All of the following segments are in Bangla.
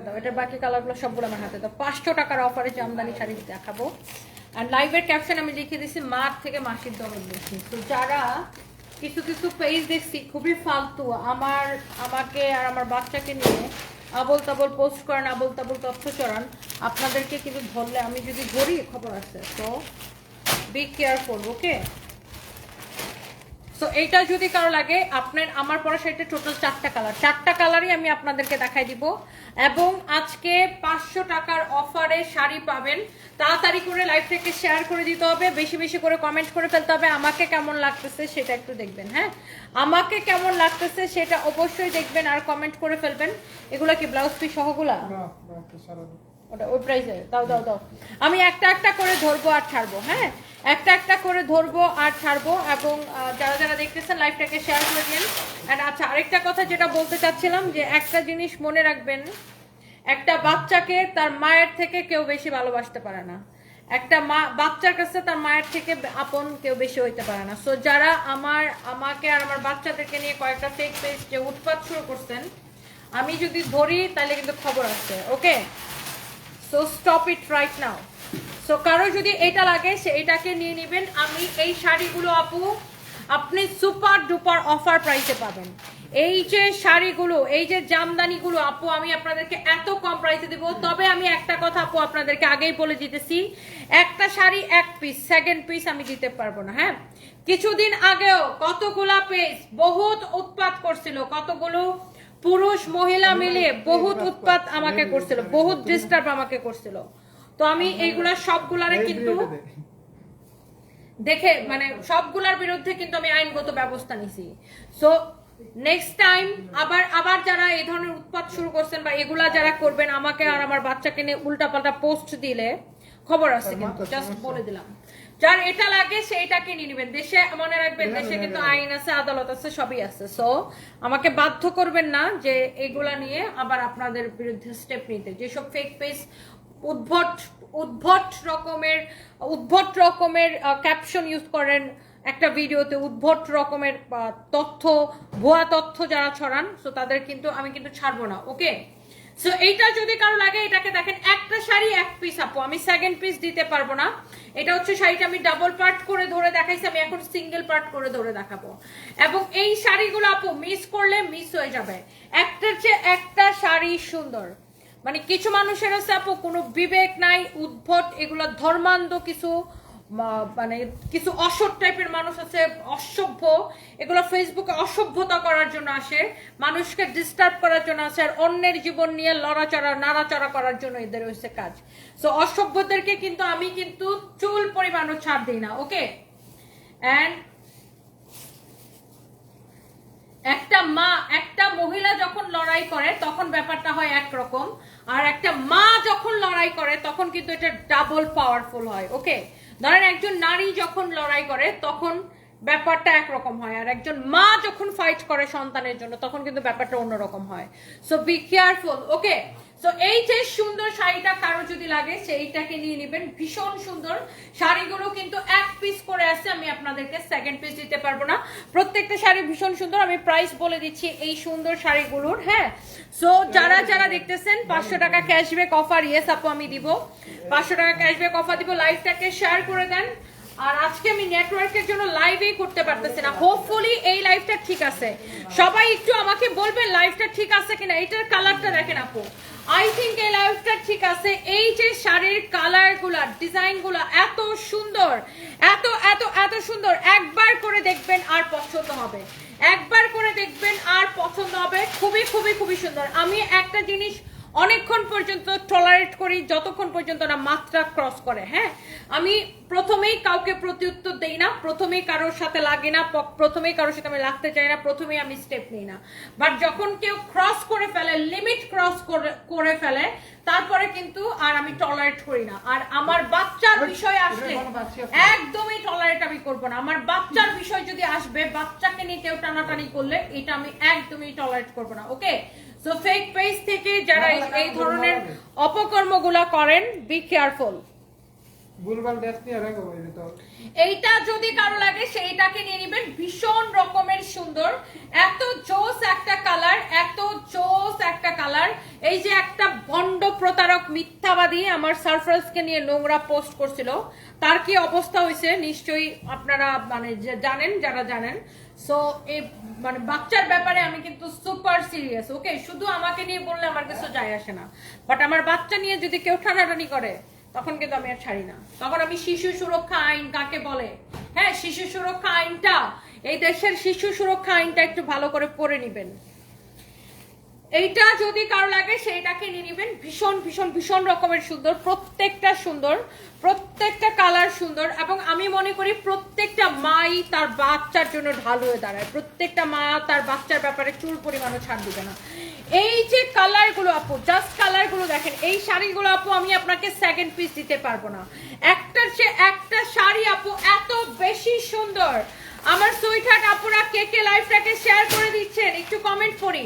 দাও, এটার বাকি কালারগুলো সবগুলো আমার হাতে দাও। 500 টাকার অফারে জামদানি শাড়ি দেখাবো। আর লাইভের ক্যাপশন আমি লিখে দিচ্ছি মার থেকে মাসির দরদ বেশি। তো যারা কিছু কিছু পেজ দেখছি খুবই ফালতু, আমাকে আর আমার বাচ্চাকে নিয়ে আবল তাবল পোস্ট করেন, আবল তাবল তথ্য চড়ান, আপনাদেরকে কিন্তু ধরলে আমি যদি ধরি খবর আছে। তো বি কেয়ারফুল, ওকে? সো এইটা যদি কারো লাগে, আপনার আমার পরা শাড়িটা টোটাল 4টা কালার, 4টা কালারই আমি আপনাদেরকে দেখাই দিব। এবং আজকে 500 টাকার অফারে শাড়ি পাবেন। তাড়াতাড়ি করে লাইভটাকে শেয়ার করে দিতে হবে, বেশি বেশি করে কমেন্ট করে ফেলতে হবে। আমাকে কেমন লাগতেছে সেটা একটু দেখবেন, হ্যাঁ? আমাকে কেমন লাগতেছে সেটা অবশ্যই দেখবেন আর কমেন্ট করে ফেলবেন। এগুলো কি ব্লাউজ পিস সহগুলা? ওটা ওই প্রাইসে দাও দাও দাও। আমি একটা একটা করে ধরবো আর ছাড়বো, হ্যাঁ? একটা একটা করে ধরবো আর ছাড়বো। এবং যারা যারা দেখতেছেন লাইভটাকে শেয়ার করে দিন। অ্যান্ড আচ্ছা, আরেকটা কথা যেটা বলতে চাচ্ছিলাম, যে একটা জিনিস মনে রাখবেন, একটা বাচ্চাকে তার মায়ের থেকে কেউ বেশি ভালোবাসতে পারে না। একটা বাচ্চার কাছে তার মায়ের থেকে আপন কেউ বেশি হইতে পারে না। সো যারা আমাকে আর আমার বাচ্চাদেরকে নিয়ে কয়েকটা ফেক পেজ যে উৎপাত শুরু করছেন, আমি যদি ধরি তাহলে কিন্তু খবর আছে, okay? So stop it right now. So কারো যদি এটা লাগে সে এটাকে নিয়ে নেবেন। আমি এই শাড়িগুলো আপু আপনি সুপার ডুপার অফার প্রাইসে পাবেন। এই যে শাড়িগুলো, এই যে জামদানিগুলো আপু আমি আপনাদেরকে এত কম প্রাইসে দিব। তবে আমি একটা কথা আপু আপনাদেরকে আগেই বলে দিতেছি, একটা শাড়ি এক পিস, সেকেন্ড পিস আমি দিতে পারবো না, হ্যাঁ? কিছুদিন আগেও কতগুলা পেজ বহুত উৎপাত করছিল, কতগুলো পুরুষ মহিলা মিলে বহুত উৎপাত আমাকে করছিল, বহুত ডিস্টার্ব আমাকে করছিল। তো আমি এইগুলা সবগুলারে কিন্তু দেখে মানে সবগুলার বিরুদ্ধে কিন্তু আমি আইনগত ব্যবস্থা নিছি। সো নেক্সট টাইম আবার যারা এই ধরনের উৎপাত শুরু করছেন বা এগুলা যারা করবেন, আমাকে আর আমার বাচ্চাকে নিয়ে উল্টাপাল্টা পোস্ট দিলে খবর আছে কিন্তু, জাস্ট বলে দিলাম। যার এটা লাগে সে এটাকে নিয়ে নেবেন। দেশে মনে রাখবেন, দেশে কিন্তু আইন আছে, আদালত আছে, সবই আছে। সো আমাকে বাধ্য করবেন না যে এগুলা নিয়ে আবার আপনাদের বিরুদ্ধে স্টেপ নিতে। যেসব ফেক পেজ উদ্ভট রকমের ক্যাপশন ইউজ করেন একটা ভিডিওতে, উদ্ভট রকমের তথ্য, ভুয়া তথ্য যারা ছড়ান, সো তাদের কিন্তু আমি কিন্তু ছাড়বো না, ওকে? সো এইটা যদি কারো লাগে, এটাকে দেখেন একটা শাড়ি এক পিস আপু, আমি সেকেন্ড পিস দিতে পারবো না। এটা হচ্ছে শাড়িটা আমি ডাবল পার্ট করে ধরে দেখাইছি, আমি এখন সিঙ্গেল পার্ট করে ধরে দেখাবো। এবং এই শাড়িগুলো আপু মিস করলে মিস হয়ে যাবে। একটার চেয়ে একটা শাড়ি সুন্দর। মানে কিছু মানুষের আছে আপু কোনো বিবেক নাই, উদ্ভট, এগুলো ধর্মান্ধ কিছু, মানে কিছু অসৎ টাইপের মানুষ আছে, অসভ্য, এগুলো ফেসবুকে অসভ্যতা করার জন্য আসে, মানুষকে ডিস্টার্ব করার জন্য আসে, আর অন্যের জীবন নিয়ে নাড়াচড়া করার জন্য এদের হচ্ছে কাজ। সো অসভ্যদেরকে কিন্তু আমি কিন্তু চুল পরিমাণও ছাড় দিই না, ওকে? অ্যান্ড একটা মহিলা যখন লড়াই করে তখন ব্যাপারটা হয় একরকম, আর একটা মা যখন লড়াই করে তখন কিন্তু এটা ডাবল পাওয়ারফুল হয়, ওকে? ধরেন একজন নারী যখন লড়াই করে তখন ব্যাপারটা একরকম হয়, আর একজন মা যখন ফাইট করে সন্তানের জন্য তখন কিন্তু ব্যাপারটা অন্যরকম হয়। So be careful, okay? So এই যে সুন্দর শাড়িটা কারো যদি লাগে সেইটাকে নিয়ে নেবেন, ভীষণ সুন্দর শাড়িগুলো কিন্তু এক পিস করে আছে, আমি আপনাদেরকে সেকেন্ড পিস দিতে পারবো না। প্রত্যেকটা শাড়ি ভীষণ সুন্দর, আমি প্রাইস বলে দিচ্ছি এই সুন্দর শাড়িগুলোর, হ্যাঁ? সো যারা যারা দেখতেছেন 500 টাকা ক্যাশব্যাক অফার, ইয়েস আপু আমি দিব 500 টাকা ক্যাশব্যাক অফার দিব। লাইভটাকে শেয়ার করে দেন। আর আজকে আমি নেটওয়ার্কের জন্য লাইভই করতে পারতেছি না, হোপফুলি এই লাইভটা ঠিক আছে। সবাই একটু আমাকে বলবেন লাইভটা ঠিক আছে কিনা। এইটার কালারটা দেখেন আপু, আই থিঙ্ক এই লাইভটা ঠিক আছে। এই যে শাড়ির কালারগুলা, ডিজাইনগুলা এত সুন্দর, এত এত এত সুন্দর, একবার করে দেখবেন আর পছন্দ হবে, একবার করে দেখবেন আর পছন্দ হবে। খুবই খুবই খুবই সুন্দর। আমি একটা জিনিস অনেকক্ষণ পর্যন্ত টলারেট করি যতক্ষণ পর্যন্ত না মাত্রা ক্রস করে, হ্যাঁ? আমি প্রথমেই কাউকে প্রত্যুত্তর দেই না, প্রথমেই কারোর সাথে লাগে না, প্রথমেই কারোর সাথে আমি লাগতে চাই না, প্রথমেই আমি স্টেপ নিই না। বাট যখন কেউ ক্রস করে ফেলে, লিমিট ক্রস করে ফেলে, তারপরে কিন্তু আর আমি টলারেট করি না। আর আমার বাচ্চার বিষয় আসলে একদমই টলারেট আমি করবো না। আমার বাচ্চার বিষয় যদি আসবে, বাচ্চাকে নিয়ে কেউ টানাটানি করলে এটা আমি একদমই টলারেট করবো না, ওকে? সো ফেক পেজ থেকে যারা এই ধরনের অপকর্মগুলা করেন, বি কেয়ারফুল। ভুলভাল ড্রেস নিয়ে রাখো বাইরে তো। এইটা যদি কারো লাগে সেইটাকে নিয়ে নেবেন, ভীষণ রকমের সুন্দর, এত জোস একটা কালার, এত জোস একটা কালার। এই যে একটা ভণ্ড প্রতারক মিথ্যাবাদী আমার সারপ্রাইজকে নিয়ে নোংরা পোস্ট করছিল, তার কি অবস্থা হয়েছে নিশ্চয়ই আপনারা মানে জানেন, যারা জানেন। সো এই মানে বাচ্চার ব্যাপারে আমি কিন্তু সুপার সিরিয়াস, ওকে? শুধু আমাকে নিয়ে বললে আমার কিছু যায় আসে না, বাট আমার বাচ্চা নিয়ে যদি কেউ টানাটানি করে তখন কিন্তু আমি আর ছাড়ি না। তখন আমি শিশু সুরক্ষা আইন কাকে বলে, হ্যাঁ শিশু সুরক্ষা আইনটা, এই দেশের শিশু সুরক্ষা আইনটা একটু ভালো করে পড়ে নিবেন। এইটা যদি কারো লাগে সেইটাকে নিয়ে নিবেন, ভীষণ ভীষণ ভীষণ রকমের সুন্দর, প্রত্যেকটা সুন্দর, প্রত্যেকটা কালার সুন্দর, এবং আমি মনে করি প্রত্যেকটা মাই তার বাচ্চার জন্য ঢাল হয়ে দাঁড়ায়, প্রত্যেকটা মা তার বাচ্চার ব্যাপারে চুল পরিমাণও ছাড় দিবে না। এই যে কালারগুলো আপু, জাস্ট কালারগুলো দেখেন, এই শাড়িগুলো আপু আমি আপনাকে সেকেন্ড পিস দিতে পারবো না, একটার চেয়ে একটা শাড়ি আপু এত বেশি সুন্দর। আমার সুইটহার্ট আপুরা কে কে লাইভটাকে শেয়ার করে দিচ্ছেন একটু কমেন্ট করি,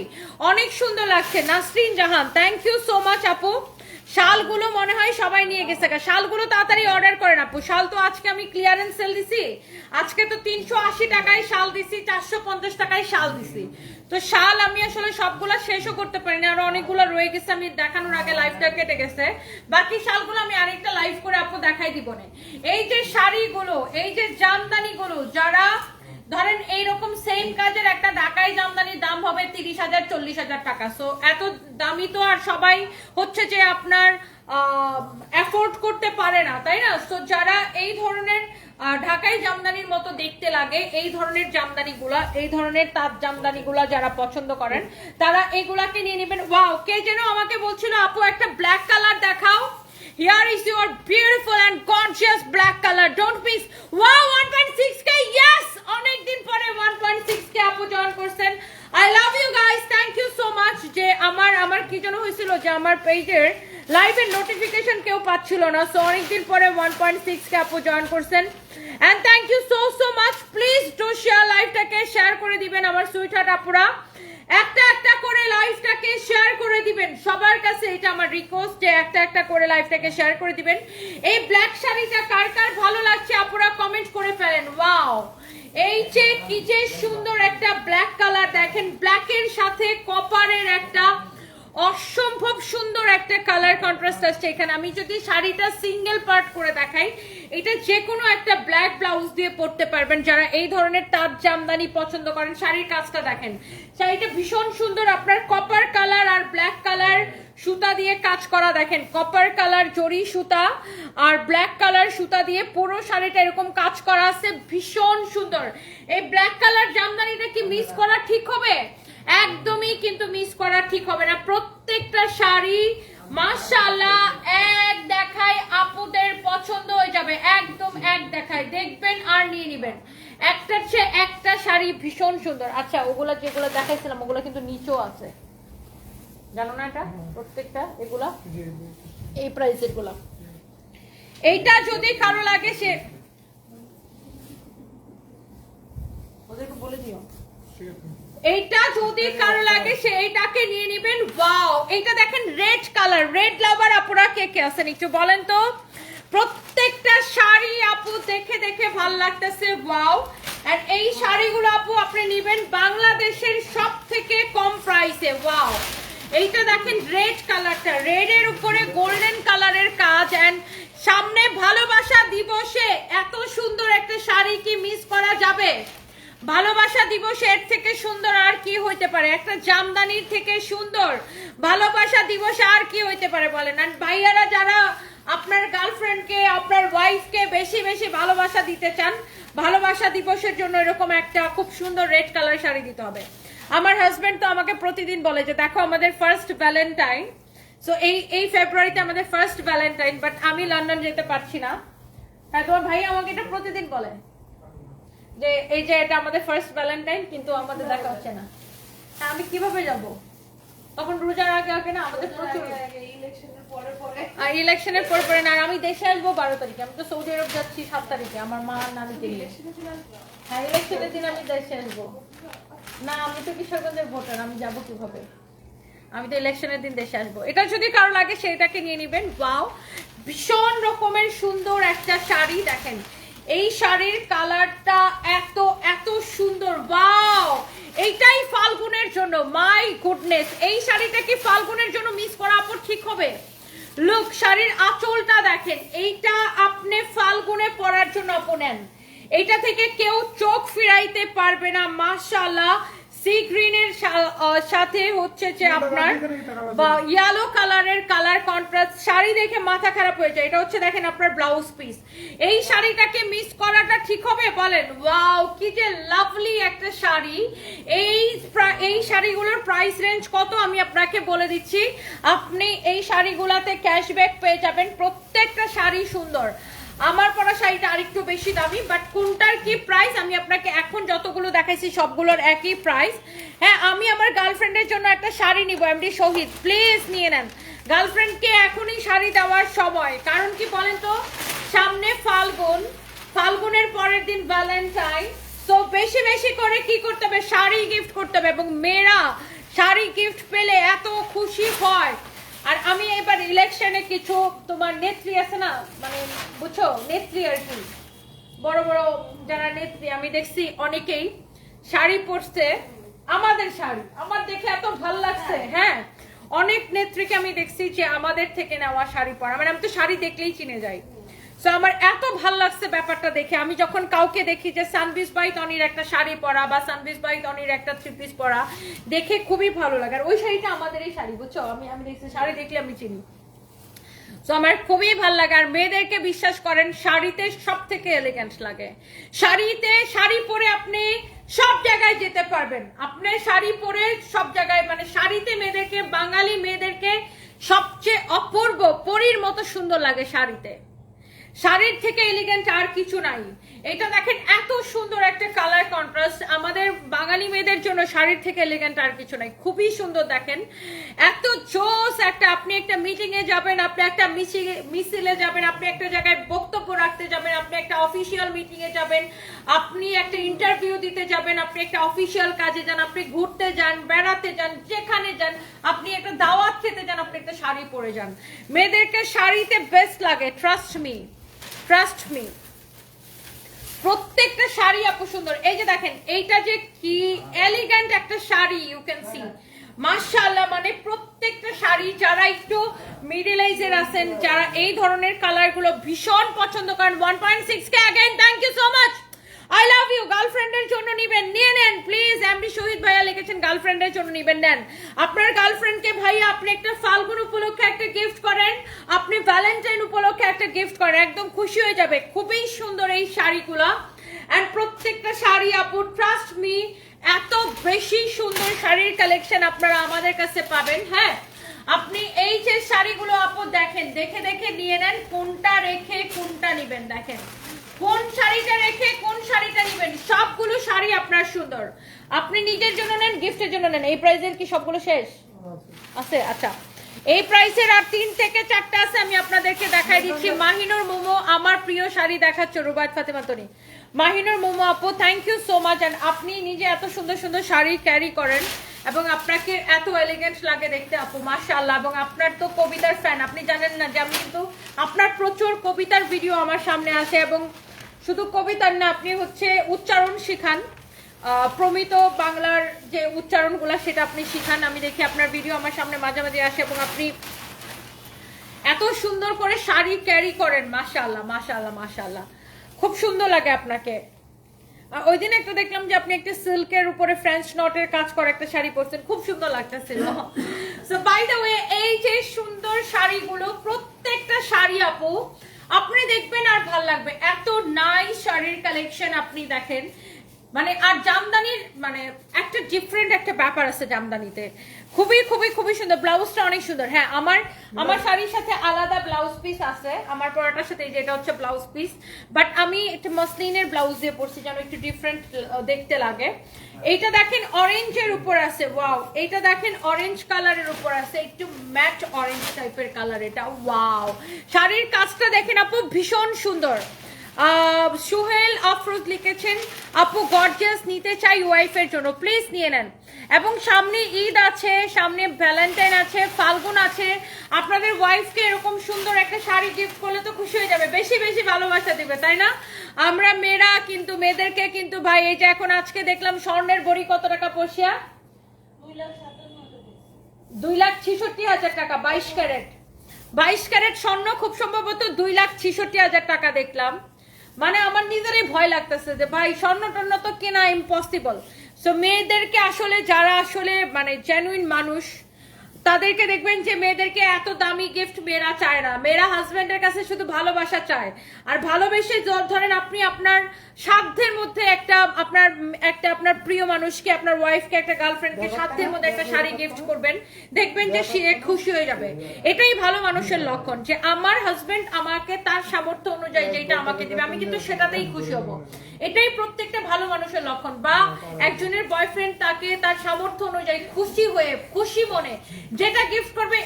অনেক সুন্দর লাগছে। নাসরিন জাহান, থ্যাংক ইউ সো মাচ আপু। শালগুলো মনে হয় সবাই নিয়ে গেছে, শালগুলো তাড়াতাড়ি অর্ডার করেন আপু। শাল তো আজকে আমি ক্লিয়ারেন্স সেল দিছি, আজকে তো 380 টাকায় শাল দিছি, 450 টাকায় শাল দিছি। তো শাল আমি আসলে সবগুলা শেষও করতে পারিনি, আরো অনেকগুলো রয়ে গেছে, আমি দেখানোর আগে লাইভটা কেটে গেছে। বাকি শালগুলো আমি আরেকটা লাইভ করে আপু দেখাই দিব না। এই যে শাড়িগুলো, এই যে জামদানিগুলো, যারা ধরেন এইরকম সেম কাজের একটা ঢাকাই জামদানির দাম হবে 30,000 40,000 টাকা। সো এত দামি তো আর সবাই হচ্ছে যে আপনার অ্যাফোর্ড করতে পারে না, তাই না? সো যারা এই ধরনের ঢাকাই জামদানির মতো দেখতে লাগে, এই ধরনের জামদানিগুলা, এই ধরনের তাঁত জামদানিগুলা যারা পছন্দ করেন তারা এগুলাকে নিয়ে নেবেন। ওয়াও, কে যেন আমাকে বলছিল আপু একটা ব্ল্যাক কালার দেখাও। Here is your beautiful and gorgeous black color. Don't miss. Wow, 1.6k. Yes, অনেক দিন পরে 1.6k আপু জয়েন করছেন। I love you guys. Thank you so much. যে আমার কি যেন হয়েছিল যে আমার পেজের লাইভের নোটিফিকেশন কেউ পাচ্ছিল না, সো অনেকদিন পরে 1.6k আপু জয়েন করছেন। And thank you so much. Please do share লাইভটাকে শেয়ার করে দিবেন আমার সুইটহার্ট আপুরা, একটা একটা করে লাইভটাকে শেয়ার করে দিবেন সবার কাছে, এটা আমার রিকোয়েস্ট যে একটা একটা করে লাইভটাকে শেয়ার করে দিবেন। এই ব্ল্যাক শাড়িটা কার কার ভালো লাগছে আপুরা কমেন্ট করে ফেলেন। ওয়াও, এই যে কি যে সুন্দর একটা ব্ল্যাক কালার, দেখেন ব্ল্যাকের সাথে কপারের একটা অসম্ভব সুন্দর একটা কালার কন্ট্রাস্ট আসছে এখানে। আমি যদি শাড়িটা সিঙ্গেল পার্ট করে দেখাই, এটা যে কোনো একটা ব্ল্যাক ব্লাউজ দিয়ে পরতে পারবেন যারা এই ধরনের তাঁত জামদানি পছন্দ করেন। শাড়ির কাজটা দেখেন, শাড়িটা ভীষণ সুন্দর, আপনার কপার কালার আর ব্ল্যাক কালার সুতা দিয়ে কাজ করা, দেখেন কপার কালার জরি সুতা আর ব্ল্যাক কালার সুতা দিয়ে পুরো শাড়িটা এরকম কাজ করা আছে, ভীষণ সুন্দর। এই ব্ল্যাক কালার জামদানিটা কি মিস করা ঠিক হবে? একদমই কিন্তু মিস করা ঠিক হবে না। প্রত্যেকটা শাড়ি মাশাআল্লাহ এক দেখায় আপুদের পছন্দ হয়ে যাবে, একদম এক দেখায় দেখবেন আর নিয়ে নেবেন। একটার চেয়ে একটা শাড়ি ভীষণ সুন্দর। আচ্ছা, ওগুলা যেগুলো দেখাইছিলাম ওগুলো কিন্তু নিচেও আছে, জানো না এটা? প্রত্যেকটা এগুলা এই প্রাইসের গুলা। এইটা যদি কারো লাগে সে ওদেরকে বলে দিও, এইটা যদি কারো লাগে সে এইটাকে নিয়ে নেবেন। ওয়াও, এইটা দেখেন রেড কালার, রেড লাভার আপুরা কে কে আছেন একটু বলেন তো। প্রত্যেকটা শাড়ি আপু দেখে দেখে ভাল লাগতেছে। ওয়াও, আর এই শাড়িগুলো আপু আপনি নেবেন বাংলাদেশের সব থেকে কম প্রাইসে। ওয়াও, এইটা দেখেন রেড কালারটা, রেড এর উপরে গোল্ডেন কালারের কাজ, এন্ড সামনে ভালোবাসা দিবসে এত সুন্দর একটা শাড়ি কি মিস করা যাবে? ভালোবাসা দিবসে এর থেকে সুন্দর আর কি হইতে পারে? একটা জামদানির থেকে সুন্দর ভালোবাসা দিবসে আর কি হইতে পারে বলেন? আর ভাইয়ারা যারা আপনার গার্লফ্রেন্ডকে, আপনার ওয়াইফকে বেশি বেশি ভালোবাসা দিতে চান, ভালোবাসা দিবসের জন্য এরকম একটা খুব সুন্দর রেড কালার শাড়ি দিতে হবে। আমার হাজবেন্ড তো আমাকে প্রতিদিন বলে যে দেখো আমাদের ফার্স্ট ভ্যালেন্টাইন, সো এই ফেব্রুয়ারিতে আমাদের ফার্স্ট ভ্যালেন্টাইন, বাট আমি লন্ডন যেতে পারছি না। হ্যাঁ, তোমার ভাই আমাকে এটা প্রতিদিন বলে যে এই যে এটা আমাদের ফার্স্ট ভ্যালেন্টাইন, কিন্তু আমাদের দেখা হচ্ছে না। আমি কিভাবে যাব? তখন রোজার আগে আগে না আমাদের প্রচুর ইলেকশনের পরে পরে না। আমি দেশে আসবো 12 তারিখে, আমি তো সৌদি আরব যাচ্ছি 7 তারিখে আমার মা নানি দিকে। হ্যাঁ, ইলেকশনের দিন আমি দেশে আসবো না, আমি তো কিশোরগঞ্জের ভোটার, আমি যাবো কিভাবে? আমি তো ইলেকশনের দিন দেশে আসবো। এটা যদি কারো লাগে সেটাকে নিয়ে নেবেন। ওয়াও, ভীষণ রকমের সুন্দর একটা শাড়ি। দেখেন এই শাড়ির কালারটা এত এত সুন্দর, ওয়াও! এইটাই ফাল্গুনের জন্য, মাই গুডনেস। এই শাড়িটা কি ফাল্গুনের জন্য মিস করা আপর ঠিক হবে? লুক, শাড়ির আঁচলটা দেখেন, এইটা আপনি ফাল্গুনে পরার জন্য নেন, এইটা থেকে কেউ চোখ ফিরাইতে পারবে না। মাশাআল্লাহ, সি গ্রিনের সাথে হচ্ছে যে আপনার ইয়েলো কালারের কালার কন্ট্রাস্ট শাড়ি দেখে মাথা খারাপ হয়ে যায়। এটা হচ্ছে দেখেন আপনার ব্লাউজ পিস। এই শাড়িটাকে মিস করাটা ঠিক হবে বলেন? ওয়াও, কি যে লাভলি একটা শাড়ি। এই শাড়িগুলোর প্রাইস রেঞ্জ কত আমি আপনাকে বলে দিচ্ছি। আপনি এই শাড়িগুলোতে ক্যাশব্যাক পেয়ে যাবেন। প্রত্যেকটা শাড়ি সুন্দর। আমার পরা শাড়িটা আরেকটু বেশি দামি, বাট কোনটার কি প্রাইস আমি আপনাকে এখন যতগুলো দেখাইছি সবগুলোর একই প্রাইস। হ্যাঁ, আমি আমার গার্লফ্রেন্ডের জন্য একটা শাড়ি নিব, এমডি শহীদ, প্লিজ নিয়ে নেন। গার্লফ্রেন্ডকে এখনই শাড়ি দেওয়ার সময়, কারণ কি বলেন তো, সামনে ফাল্গুন, ফাল্গুনের পরের দিন ভ্যালেন্টাইন। তো বেশি বেশি করে কি করতে হবে, শাড়ি গিফট করতে হবে। এবং মেয়েরা শাড়ি গিফট পেলে এত খুশি হয়। আর আমি এবার ইলেকশনে কিছু তোমার নেত্রী আছে না, মানে বুঝছো, নেত্রী আর কি, বড় বড় যারা নেত্রী, আমি দেখছি অনেকেই শাড়ি পরছে, আমাদের শাড়ি আমার দেখে এত ভালো লাগছে। হ্যাঁ, অনেক নেত্রীকে আমি দেখছি যে আমাদের থেকে নেওয়া শাড়ি পরা, মানে আমি তো শাড়ি দেখলেই চিনে যাই। সো আমার এত ভাল লাগছে ব্যাপারটা দেখে। আমি যখন কাউকে দেখি যে সানভিস বাই তনির একটা শাড়ি পরা বা সানভিস বাই তনির একটা থ্রি পিস পরা, দেখে খুবই ভালো লাগে। আর ওই শাড়িটা আমাদের এই শাড়ি, বুঝছো, আমি দেখছি, শাড়ি দেখলে আমি চিনি। তো আমার খুবই ভালো লাগে। আর মেয়েদেরকে বিশ্বাস করেন, শাড়িতে সব থেকে এলিগেন্ট লাগে। শাড়ি পরে আপনি সব জায়গায় যেতে পারবেন। আপনি শাড়ি পরে সব জায়গায়, মানে শাড়িতে মেয়েদেরকে, বাঙালি মেয়েদেরকে সবচেয়ে অপূর্ব পরীর মতো সুন্দর লাগে শাড়িতে। শাড়ির থেকে এলিগেন্ট আর কিছু নাই। এটা দেখেন এত সুন্দর একটা কালার কন্ট্রাস্ট। আমাদের বাঙালি মেয়েদের জন্য শাড়ির থেকে এলিগেন্ট আর কিছু নাই। খুবই সুন্দর দেখেন, এত জোস একটা। আপনি একটা মিটিং এ যাবেন, আপনি একটা মিছিলে যাবেন, আপনি একটা জায়গায় বক্তব্য রাখতে যাবেন, আপনি একটা অফিসিয়াল মিটিং এ যাবেন, আপনি একটা ইন্টারভিউ দিতে যাবেন, আপনি একটা অফিসিয়াল কাজে যান, আপনি ঘুরতে যান, বেড়াতে যান, যেখানে যান, আপনি একটা দাওয়াত খেতে যান, আপনি একটা শাড়ি পরে যান। মেয়েদেরকে শাড়িতে বেস্ট লাগে, ট্রাস্ট মি। প্রত্যেকটা শাড়ি আপু সুন্দর। এই যে দেখেন, এইটা যে কি এলিগেন্ট একটা শাড়ি, ইউ ক্যান সি, মাশাআল্লাহ। মানে প্রত্যেকটা শাড়ি, যারা একটু মিডল এজের আছেন, যারা এই ধরনের কালার গুলো ভীষণ পছন্দ করেন, 1.6K again, thank you so much, I love you. গার্লফ্রেন্ডের জন্য নিবেন, নিয়ে নেন প্লিজ। এমডি শহীদ ভাইয়া লিখেছেন গার্লফ্রেন্ডের জন্য নিবেন, নেন। আপনার গার্লফ্রেন্ডকে ভাইয়া আপনি একটা ফাল্গুন উপলক্ষে একটা গিফট করেন, আপনি ভ্যালেন্টাইন উপলক্ষে একটা গিফট করেন, একদম খুশি হয়ে যাবে। খুবই সুন্দর এই শাড়িগুলা। এন্ড প্রত্যেকটা শাড়ি আপু, ট্রাস্ট মি, এত বেশি সুন্দর শাড়ির কালেকশন আপনারা আমাদের কাছে পাবেন। হ্যাঁ, আপনি এই যে শাড়িগুলো আপু দেখেন, দেখে দেখে নিয়ে নেন, কোনটা রেখে কোনটা নিবেন। দেখেন কোন শাড়িটা রেখে কোন শাড়িটা নিবেন, সবগুলো শাড়ি আপনার সুন্দর। আপনি নিজের জন্য নেন, গিফটের জন্য নেন। এই প্রাইসের কি সবগুলো শেষ আছে? আচ্ছা, এই প্রাইসের আর 3 থেকে 4টা আছে, আমি আপনাদেরকে দেখাই দিচ্ছি। মাহিনুর মোমো, আমার প্রিয় শাড়ি দেখাচ্ছ, রুবায়ত ফাতেমা তনি। মাহিনুর মোমো আপু, thank you so much. And আপনি নিজে এত সুন্দর সুন্দর শাড়ি ক্যারি করেন এবং আপনাকে এত এলিগেন্ট লাগে দেখতে আপু, মাশাআল্লাহ। এবং আপনার তো কবিতার ফ্যান, আপনি জানেন না যে আমি কিন্তু আপনার প্রচুর কবিতার ভিডিও আমার সামনে আসে। এবং শুধু কবিতার না, আপনি হচ্ছে উচ্চারণ শিখান, প্রমিত বাংলার যে উচ্চারণগুলো সেটা আপনি শিখান। আমি দেখি আপনার ভিডিও আমার সামনে মাঝে মাঝে আসে এবং আপনি এত সুন্দর করে শাড়ি ক্যারি করেন, মাশাআল্লাহ মাশাআল্লাহ মাশাআল্লাহ, খুব সুন্দর লাগে আপনাকে। ওই দিন একটা দেখলাম যে আপনি একটা সিল্কের উপরে ফ্রেঞ্চ নটের কাজ করা একটা শাড়ি পরছেন, খুব সুন্দর লাগতেছিল। সো বাই দ্য ওয়ে, এই যে সুন্দর শাড়িগুলো, প্রত্যেকটা শাড়ি আপু আপনি দেখবেন আর ভাল লাগবে। এত নাইস শাড়ির কালেকশন আপনি দেখেন, মানে আর জামদানির মানে একটা ডিফারেন্ট একটা ব্যাপার আছে জামদানিতে, খুবই খুবই খুবই সুন্দর। ব্লাউজটা অনেক সুন্দর। হ্যাঁ, আমার শাড়ির সাথে আলাদা ব্লাউজ পিস আছে, আমার পরাটার সাথে যেটা হচ্ছে ব্লাউজ পিস, বাট আমি একটা মসলিনের ব্লাউজ দিয়ে পরছি যেন একটু ডিফারেন্ট দেখতে লাগে। এইটা দেখেন অরেঞ্জের উপর আছে, ওয়াও। এইটা দেখেন অরেঞ্জ কালারের উপর আছে, একটু ম্যাট অরেঞ্জ টাইপের কালার এটা, ওয়াও। শাড়ির কাজটা দেখেন আপু, ভীষণ সুন্দর। সোহেল আফরোজ লিখেছেন আপু গর্জিয়াস নিতে চাই ওয়াইফের জন্য, প্লিজ নিয়ে নেন। এবং সামনে ঈদ আছে, সামনে ভ্যালেন্টাইন আছে, ফাল্গুন আছে, আপনাদের ওয়াইফকে এরকম সুন্দর একটা শাড়ি গিফট করলে তো খুশি হয়ে যাবে, বেশি বেশি ভালোবাসা দিবে, তাই না? আমরা মেয়েরা কিন্তু মেয়েদেরকে কিন্তু ভাই, এই যে এখন আজকে দেখলাম স্বর্ণের বড়ি কত টাকা পড়ছিয়া, 2,66,000 টাকা, 22 ক্যারেট, 22 ক্যারেট স্বর্ণ, খুব সম্ভবত 2,66,000 টাকা দেখলাম। মানে আমার নিজেরই ভয় লাগতেছে যে ভাই স্বর্ণ টর্ণ তো কেনা ইম্পসিবল। সো মেয়েদেরকে আসলে যারা আসলে মানে জেনুইন মানুষ, তাদেরকে দেখবেন যে মেয়েদেরকে এত দামি গিফট মেয়েরা চায় না, মেয়েরা হাজবেন্ডের কাছে শুধু ভালোবাসা চায়। আর ভালোবেসে ধরেন আপনি আপনার সাধ্যের মধ্যে আপনার প্রিয় মানুষকে, আপনার ওয়াইফকে, একটা গার্লফ্রেন্ডকে সাধ্যের মধ্যে একটা শাড়ি গিফট করবেন, দেখবেন যে সে খুশি হয়ে যাবে। এটাই ভালো মানুষের লক্ষণ, যে আমার হাজবেন্ড আমাকে তার সামর্থ্য অনুযায়ী যেটা আমাকে দিবে আমি কিন্তু সেটাতেই খুশি হব। এটাই প্রত্যেকটা ভালো মানুষের লক্ষণ। বা একজনের বয়ফ্রেন্ড তাকে তার সামর্থ্য অনুযায়ী খুশি হয়ে, খুশি মনে যেটা গিফট করবে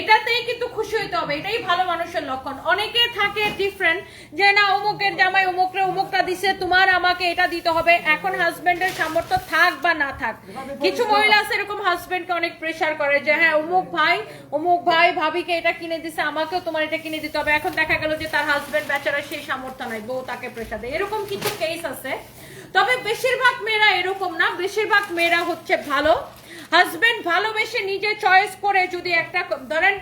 এটাতেই কিন্তু খুশি হইতে হবে, এটাই ভালো মানুষের লক্ষণ। অনেকে থাকে ডিফারেন্ট, যে না অমুকের জামাই অমুকটা দিছে, তোমার আমাকে এটা দিতে হবে। এখন হাজবেন্ডের সামর্থ্য থাক বা না থাক, কিছু মহিলা আছে এরকম হাজবেন্ডকে অনেক প্রেসার করে যে হ্যাঁ অমুক ভাই ভাবিকে এটা কিনে দিছে, আমাকেও তোমার এটা কিনে দিতে হবে। এখন দেখা গেল যে তার হাজবেন্ড বেচারা সেই সামর্থ্য নাই, বউ তাকে প্রেসার দেয়, এরকম কিছু কেস আছে। তবে বেশিরভাগ মেয়েরা এরকম না, বেশিরভাগ মেয়েরা হচ্ছে ভালো। হাজবেন্ড ভালোবেসে নিজে চয়েস করে, যদি একটা ধরেন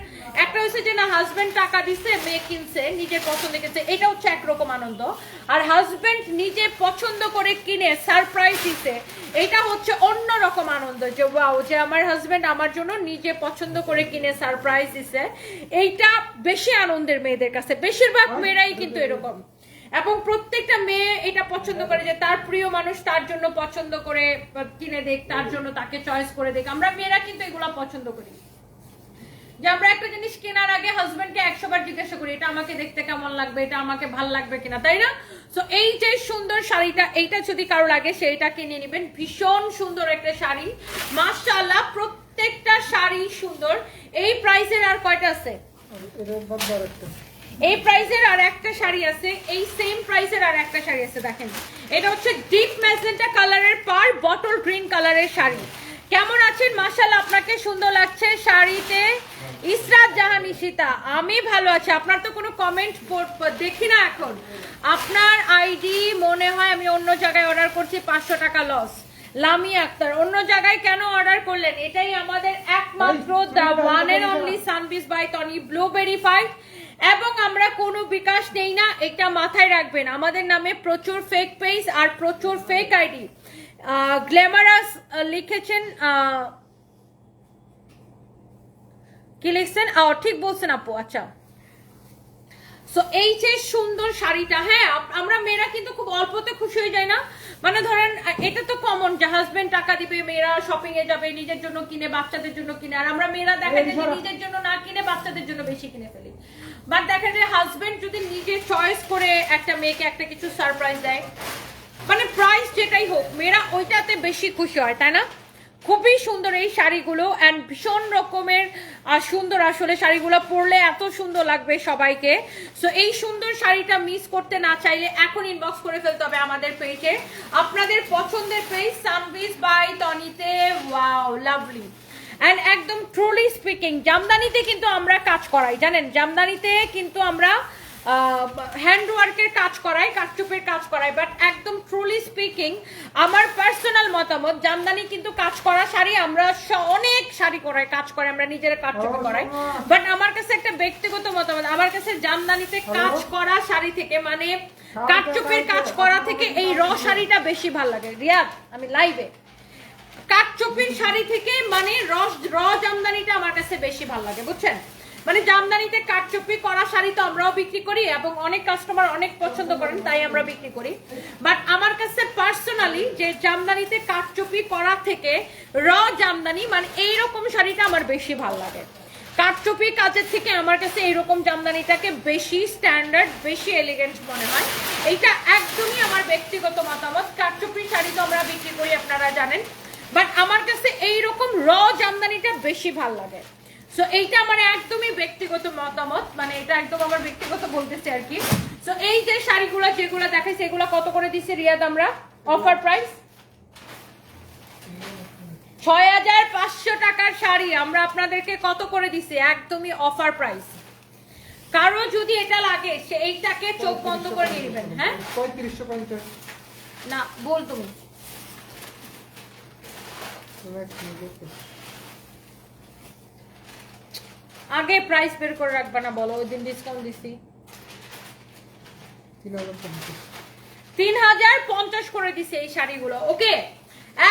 একটা হচ্ছে যে না হাজবেন্ড টাকা দিচ্ছে, মেয়ে কিনছে, নিজের পছন্দ কিনছে, এটা হচ্ছে একরকম আনন্দ। আর হাজবেন্ড নিজে পছন্দ করে কিনে সারপ্রাইজ দিচ্ছে, এটা হচ্ছে অন্য রকম আনন্দ, যে ওয়াও, যে আমার হাজবেন্ড আমার জন্য নিজে পছন্দ করে কিনে সারপ্রাইজ দিচ্ছে। এইটা বেশি আনন্দের মেয়েদের কাছে, বেশিরভাগ মেয়েরাই কিন্তু এরকম। এবং প্রত্যেকটা মেয়ে এটা পছন্দ করে যে তার প্রিয় মানুষ তার জন্য পছন্দ করে কিনে দেখ, তার জন্য তাকে চয়েস করে দেখ। আমরা মেয়েরা কিন্তু এগুলা পছন্দ করি, যে আমরা একটা জিনিস কেনার আগে হাজবেন্ডকে 100 বার জিজ্ঞাসা করি এটা আমাকে দেখতে কেমন লাগবে, এটা আমাকে ভালো লাগবে কিনা, তাই না? সো এই যে সুন্দর শাড়িটা, এইটা যদি কারো লাগে সেইটা কিনে নেবেন। ভীষণ সুন্দর একটা শাড়ি, মাশাআল্লাহ, প্রত্যেকটা শাড়ি সুন্দর। এই প্রাইসের আর কয়টা আছে? এই প্রাইসের আর একটা শাড়ি আছে, এই সেম প্রাইসের আর একটা শাড়ি আছে। দেখেন, এটা হচ্ছে ডিপ ম্যাজেন্টা কালারের পার বটল গ্রিন কালারের শাড়ি। কেমন আছেন? মাশাআল্লাহ, আপনাকে সুন্দর লাগছে শাড়িতে। ইসরাত জাহান ইশিতা, আমি ভালো আছি। আপনার তো কোনো কমেন্ট দেখি না এখন। আপনার আইডি মনে হয় আমি অন্য জায়গায় অর্ডার করছি, 500 টাকা লস। লামিয়া আক্তার, অন্য জায়গায় কেন অর্ডার করলেন? এটাই আমাদের একমাত্র the one and only Sunbiz by Toni blue verified, এবং আমরা কোনো বিকাশ নেই না, এটা মাথায় রাখবেন। আমাদের নামে প্রচুর ফেক পেজ আর প্রচুর ফেক আইডি। গ্ল্যামারাস লিখেছেন, কি লিখছেন? ঠিক বলছেন আপু, আচ্ছা। সো এই যে সুন্দর শাড়িটা, হ্যাঁ আমরা মেয়েরা কিন্তু খুব অল্পতে খুশি হয়ে যায় না। মানে ধরেন এটা তো কমন যে হাজবেন্ড টাকা দিবে, মেয়েরা শপিং এ যাবে, নিজের জন্য কিনে, বাচ্চাদের জন্য কিনে। আর আমরা মেয়েরা দেখা যায় যে নিজের জন্য না কিনে বাচ্চাদের জন্য বেশি কিনে ফেলি। বাট দেখা যায় হাজবেন্ড যদি নিজে চয়েস করে একটা মেয়েকে একটা কিছু সারপ্রাইজ দেয়, মানে প্রাইস যেটাই হোক, মেয়েরা ওইটাতে বেশি খুশি হয়, তাই না? খুবই সুন্দর এই শাড়িগুলো, এন্ড ভীষণ রকমের সুন্দর। আসলে শাড়িগুলো পরলে এত সুন্দর লাগবে সবাইকে। সো এই সুন্দর শাড়িটা মিস করতে না চাইলে এখন ইনবক্স করে ফেলতে হবে আমাদের পেজে, আপনাদের পছন্দের পেজ সানবিজ বাই তনিতে। Wow, lovely. এন্ড একদম ট্রুলি স্পিকিং, জামদানিতে কিন্তু আমরা কাজ করাই, জানেন, জামদানিতে কিন্তু আমরা হ্যান্ডওয়ার্কের কাজ করাই, কাঠচুপের কাজ করাই। বাট একদম ট্রুলি স্পিকিং, আমার পার্সোনাল মতামত, জামদানি কিন্তু কাজ করা শাড়ি, আমরা অনেক শাড়ি করাই, কাজ করে আমরা নিজেরা কাঠচুপি করাই। বাট আমার কাছে একটা ব্যক্তিগত মতামত, আমার কাছে জামদানিতে কাজ করা শাড়ি থেকে, মানে কাঠচুপের কাজ করা থেকে এই র শাড়িটা বেশি ভালো লাগে। রিয়াদ, আমি লাইভে কাঠচুপির শাড়ি থেকে মানে র জামদানিটা আমার কাছে বেশি ভালো লাগে, বুঝছেন? মানে জামদানিতে কাঠচুপি করা শাড়ি তো আমরাও বিক্রি করি এবং অনেক কাস্টমার অনেক পছন্দ করেন, তাই আমরা বিক্রি করি। বাট আমার কাছে পার্সোনালি যে জামদানিতে কাঠচুপি করা থেকে র জামদানি, মানে এইরকম শাড়িটা আমার বেশি ভালো লাগে। কাঠচুপি কাজের থেকে আমার কাছে এইরকম জামদানিটাকে বেশি স্ট্যান্ডার্ড, বেশি এলিগেন্ট মনে হয়। এইটা একদমই আমার ব্যক্তিগত মতামত। কাঠচুপি শাড়ি তো আমরা বিক্রি করি, আপনারা জানেন, বাট আমার কাছে এইরকম র জামদানিটা বেশি ভালো লাগে। সো এইটা আমার একদমই ব্যক্তিগত মতামত, মানে এটা একদম আমার ব্যক্তিগত বলতেছে আর কি। সো এই যে শাড়িগুলো যেগুলো দেখাইছি এগুলো কত করে দিছি রিয়াদ আমরা অফার প্রাইস 6500 টাকার শাড়ি আমরা আপনাদেরকে কত করে দিছি একদমই অফার প্রাইস। কারো যদি এটা লাগে সে এইটাকে চোখ বন্ধ করে নিয়ে নেবেন। হ্যাঁ 3550 না বল তুমি আগে প্রাইস বের করে রাখবা না বলো, ওই দিন ডিসকাউন্ট দিছি 3050 করে দিছে এই শাড়িগুলো। ওকে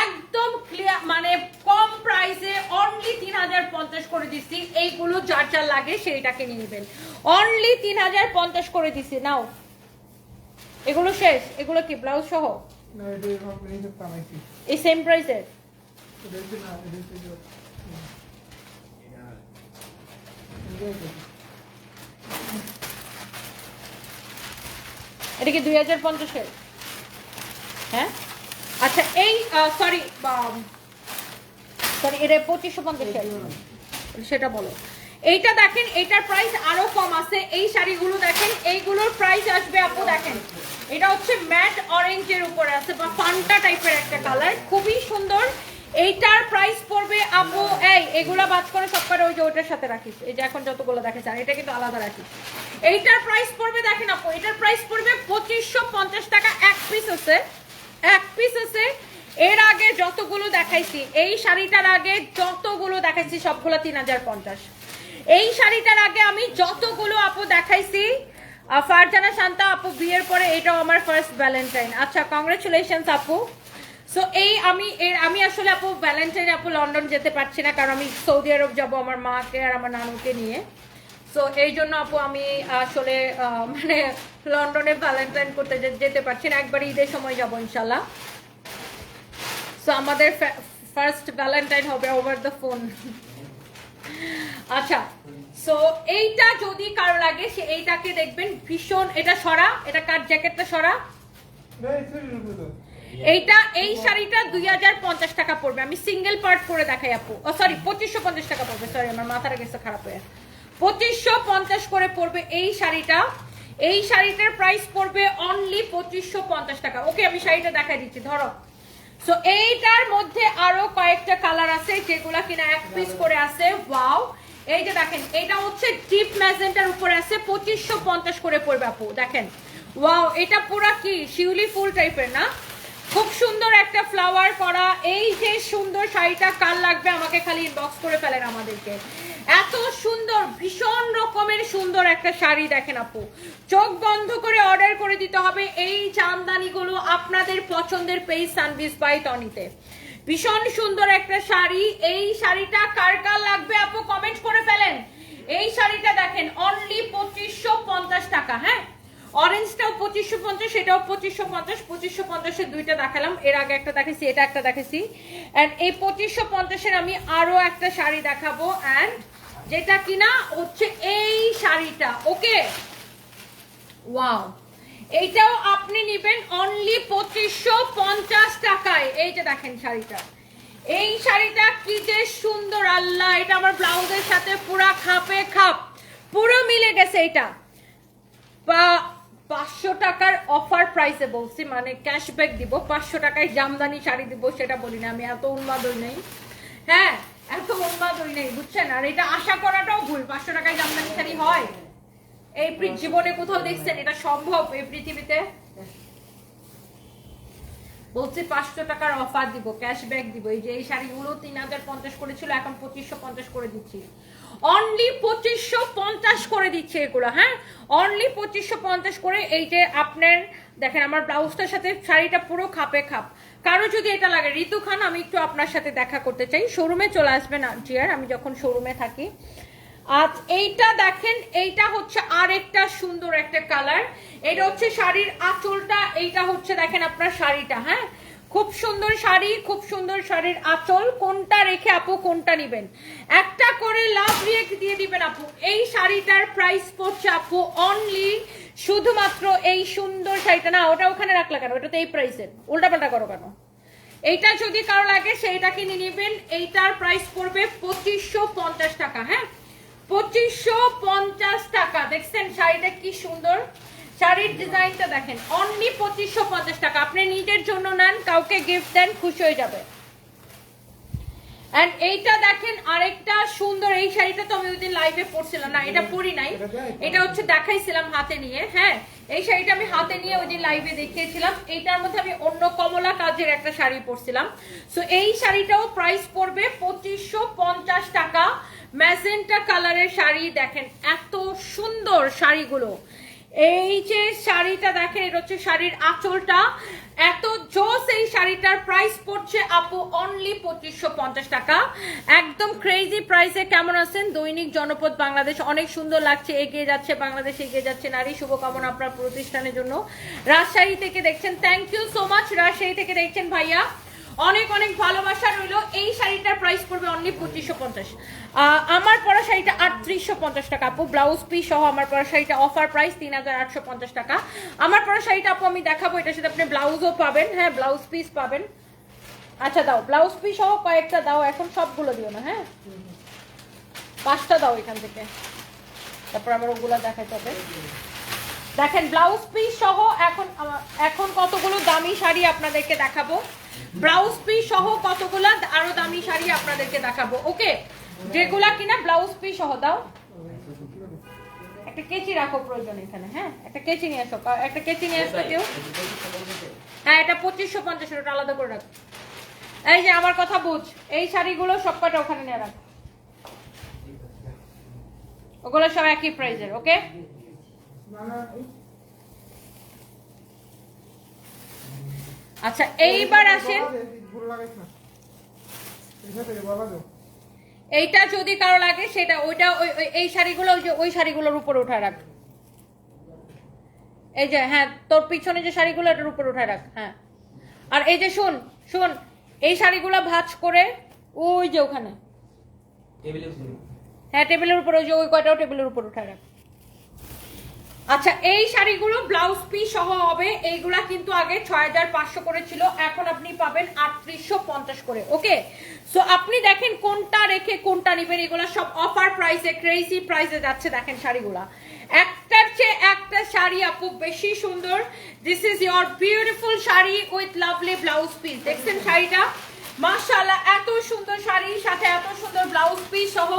একদম ক্লিয়ার, মানে কম প্রাইসে অনলি 3050 করে দিছি। এইগুলো যার যার লাগে সেইটাকে নিয়ে নেবেন, অনলি 3050 করে দিছি। নাও এগুলো শেষ। এগুলো কি ব্লাউজ সহ না এটা কোম্পানি থেকে কামাইছি এই সেম প্রাইসের? এটা কি 2050-এর? হ্যাঁ আচ্ছা এই সরি এটা 2550-এর সেটা বলো। এইটা দেখেন এইটার প্রাইস আরো কম আছে। এই শাড়িগুলো দেখেন এইগুলোর প্রাইস আসবে আপু দেখেন এটা হচ্ছে ম্যাট অরেঞ্জের উপরে আছে বা ফান্টা টাইপের একটা কালার, খুবই সুন্দর। এইটার প্রাইস পড়বে আপু এগুলা বাদ করে সব করে ওই যে ওইটার সাথে রাখিস, এই যে এখন যতগুলো দেখেছ আর এটা কিন্তু আলাদা রাখিস। এইটার প্রাইস পড়বে দেখেন আপু এটার প্রাইস পড়বে 2550 টাকা। এক পিস আছে। এর আগে যতগুলো দেখাইছি এই শাড়িটার আগে যতগুলো দেখাইছি সবগুলো 3050। এই শাড়িটার আগে আমি যতগুলো আপু দেখাইছি ফারজানা শান্তা আপু বিয়ের পরে এটাও আমার ফার্স্ট ভ্যালেন্টাইন। আচ্ছা কংগ্রেচুলেশনস আপু। সো এই আমি আসলে আপু ভ্যালেন্টাইন আপু লন্ডন যেতে পারছি না কারণ আমি সৌদি আরব যাব আমার মাকে আর আমার নানুকে নিয়ে। সো এই জন্য আপু আমি আসলে মানে লন্ডনে ভ্যালেন্টাইন করতে যেতে পারছি না, একবার ঈদের সময় যাব ইনশাল্লাহ। সো আমাদের ফার্স্ট ভ্যালেন্টাইন হবে ওভার দ্য ফোন। আচ্ছা সো এইটা যদি কারো লাগে সে এইটাকে দেখবেন ভীষণ, এটা সরা, এটা কাট জ্যাকেটটা সরা। এইটা এই শাড়িটা 2050 টাকা পড়বে। আমি সিঙ্গেল পার্ট করে দেখাই আপু, ও সরি 2550 টাকা পড়বে, সরি আমার মাথাটা গেছে খারাপ হয়ে। 2550 করে পড়বে এই শাড়িটা। এই শাড়িটার প্রাইস পড়বে অনলি 2550 টাকা। ওকে আমি শাড়িটা দেখাই দিচ্ছি ধরো। সো এইটার মধ্যে আরো কয়েকটা কালার আছে যেগুলা কিনা এক পিস করে আছে। ওয়াও এই যে দেখেন এটা হচ্ছে ডিপ ম্যাজেন্টার উপরে আছে, 2550 করে পড়বে আপু দেখেন। ওয়াও এটা পুরা কি শিউলি ফুল টাইপের না, খুব সুন্দর একটা ফ্লাওয়ার করা। এই যে সুন্দর শাড়িটা কার লাগবে আমাকে খালি ইনবক্স করে ফেলেন আমাদেরকে। এত সুন্দর ভীষণ রকমের সুন্দর একটা শাড়ি দেখেন আপু, চোখ বন্ধ করে অর্ডার করে দিতে হবে এই জামদানিগুলো আপনাদের পছন্দের পেজ সানভিস বাই টনিতে। ভীষণ সুন্দর একটা শাড়ি। এই শাড়িটা কার কার লাগবে আপু কমেন্ট করে ফেলেন। এই শাড়িটা দেখেন অনলি 2550 টাকা। হ্যাঁ অরেঞ্জটাও 2550, এটাও 2550। 2550-এর দুইটা দেখালাম, এর আগে একটা দেখাইছি, এটা একটা দেখাইছি। এন্ড এই 2550-এর আমি আরো একটা শাড়ি দেখাবো, এন্ড যেটা কিনা হচ্ছে এই শাড়িটা। ওকে ওয়াও এইটাও আপনি নেবেন অনলি 2550 টাকায়। এই যে দেখেন শাড়িটা, এই শাড়িটা কি যে সুন্দর আল্লাহ, এটা আমার ব্লাউজের সাথে পুরা খাপে খাপ পুরো মিলে গেছে। এটা 500 টাকার অফার প্রাইসে বলছি, মানে ক্যাশব্যাক দিব। 500 টাকায় জামদানি শাড়ি দিব সেটা বলি না, আমি এত উন্মাদ হই নাই। হ্যাঁ এত উন্মাদ হই নাই বুঝছেন। আর এটা আশা করাটাও ভুল, 500 টাকায় জামদানি শাড়ি হয় এই জীবনে কোথাও দেখছেন? এটা সম্ভব এই পৃথিবীতে? বলছি 500 টাকার অফার দিব, ক্যাশব্যাক দিব। এই যে এই শাড়িগুলো 3050 করেছিল, এখন 2550 করে দিচ্ছি, অনলি 2550 করে দিচ্ছে এগুলো। হ্যাঁ অনলি 2550 করে। এই যে আপনার দেখেন আমার ব্লাউজটার সাথে শাড়িটা পুরো খাপে খাপ। কারো যদি এটা লাগে, ঋতু খান আমি একটু আপনার সাথে দেখা করতে চাই, শোরুমে চলে আসবেন জিয়ার, আমি যখন শোরুমে থাকি। আর এইটা দেখেন, এইটা হচ্ছে আর একটা সুন্দর একটা কালার। এটা হচ্ছে শাড়ির আঁচলটা, এইটা হচ্ছে দেখেন আপনার শাড়িটা। হ্যাঁ খুব সুন্দর শাড়ি, খুব সুন্দর শাড়ির আঁচল। কোনটা রেখে আপু কোনটা নিবেন একটা করে লাভ রিয়েক্ট দিয়ে দিবেন আপু। এই শাড়িটার প্রাইস পড়ছে আপু অনলি শুধুমাত্র এই সুন্দর শাড়িটা, না ওটা ওখানে রাখলে কেন, ওটা তো এই প্রাইসের, উল্টাপাল্টা করো কেন। এইটা যদি কারো লাগে সেইটা কিনে নিবেন। এইটার প্রাইস পড়বে 2550 টাকা। হ্যাঁ 2550 টাকা। দেখছেন শাড়িটা কি সুন্দর, শাড়ির ডিজাইনটা দেখেন, অনলি 2550 টাকা। আপনি নিজের জন্য নেন, কাউকে গিফট দেন, খুশি হয়ে যাবে। এন্ড এইটা দেখেন আরেকটা সুন্দর, এই শাড়িটা তো আমি ওইদিন লাইভে পরছিলাম, না এটা পরি নাই, এটা হচ্ছে দেখাইছিলাম হাতে নিয়ে। হ্যাঁ, এই শাড়িটা আমি হাতে নিয়ে ওইদিন লাইভে দেখিয়েছিলাম। এইটার মধ্যে আমি অন্য কমলা কাজের একটা শাড়ি পরছিলাম। সো এই শাড়িটাও প্রাইস পড়বে 2550 টাকা। ম্যাজেন্টা কালারের শাড়ি দেখেন, এত সুন্দর শাড়িগুলো। এই যে শাড়িটা দেখেন, এটা হচ্ছে শাড়ির আঁচলটা, এত জোস। এই শাড়িটার প্রাইস পড়ছে আপু অনলি 2550 টাকা, একদম ক্রেজি প্রাইসে। কেমন আছেন? দৈনিক জনপদ বাংলাদেশ অনেক সুন্দর লাগছে, এগিয়ে যাচ্ছে বাংলাদেশ, এগিয়ে যাচ্ছে নারী। শুভকামনা আপনার প্রতিষ্ঠানের জন্য। রাজশাহী থেকে দেখছেন, thank you so much. Rajshahi থেকে দেখছেন ভাইয়া, অনেক অনেক ভালোবাসা রইলো। এই শাড়িটার প্রাইস পড়বে অনলি 2550। আমার পরা শাড়িটা 3850 টাকা আপু, ব্লাউজ পিস সহ আমার পরা শাড়িটা অফার প্রাইস 3850 টাকা। আমার পরা শাড়িটা আপু আমি দেখাবো, এটার সাথে আপনি ব্লাউজও পাবেন, হ্যাঁ ব্লাউজ পিস পাবেন। আচ্ছা দাও, ব্লাউজ পিস সহ কয়েকটা দাও, এখন সবগুলো দিও না, হ্যাঁ 5টা দাও এখান থেকে, তারপর আমার ওগুলা দেখাতে হবে। দেখেন ব্লাউজ পিস সহ এখন কতগুলো দামি শাড়ি আপনাদেরকে দেখাবো, ব্লাউজ পিস সহ কতগুলো আরো দামি শাড়ি আপনাদেরকে দেখাবো। ওকে, যেগুলা কিনা ব্লাউজ পিস সহ দাও। একটা কেচি রাখো প্রয়োজন এখানে, হ্যাঁ একটা কেচি নিয়ে আসো, একটা কেচি নিয়ে আসো কেউ। হ্যাঁ এটা 2550, ওটা আলাদা করে রাখো। এই যে আমার কথা বুঝ, এই শাড়িগুলো সবকটা ওখানে নিয়ে রাখো, ওগুলো সব একই প্রাইজের। ওকে, আচ্ছা এইবার আসেন, এইটা যদি কারো লাগে সেটা ওইটা এই শাড়িগুলো ওই শাড়িগুলোর উপরে উঠায় রাখ। এই যে হ্যাঁ তোর পিছনে যে শাড়িগুলো এটার উপরে উঠায় রাখ। হ্যাঁ, আর এই যে শুন শুন, এই শাড়িগুলো ভাঁজ করে ওই যে ওখানে, হ্যাঁ টেবিলের উপর, ওই যে ওই কয়টাও টেবিলের উপর উঠায় রাখ। আচ্ছা এই শাড়িগুলো ব্লাউজ পিস সহ হবে, এইগুলা কিন্তু আগে 6500 করে ছিল, এখন আপনি পাবেন 3850 করে। ওকে, সো আপনি দেখেন কোনটা রেখে কোনটা নেবেন, এগুলা সব অফার প্রাইসে, ক্রেজি প্রাইসে যাচ্ছে। দেখেন শাড়িগুলা একটার চেয়ে একটা শাড়ি আপু বেশি সুন্দর। This is your beautiful sari with lovely blouse piece. দেখছেন শাড়িটা, মাশাআল্লাহ এত সুন্দর শাড়ি, সাথে এত সুন্দর ব্লাউজ পিস সহ।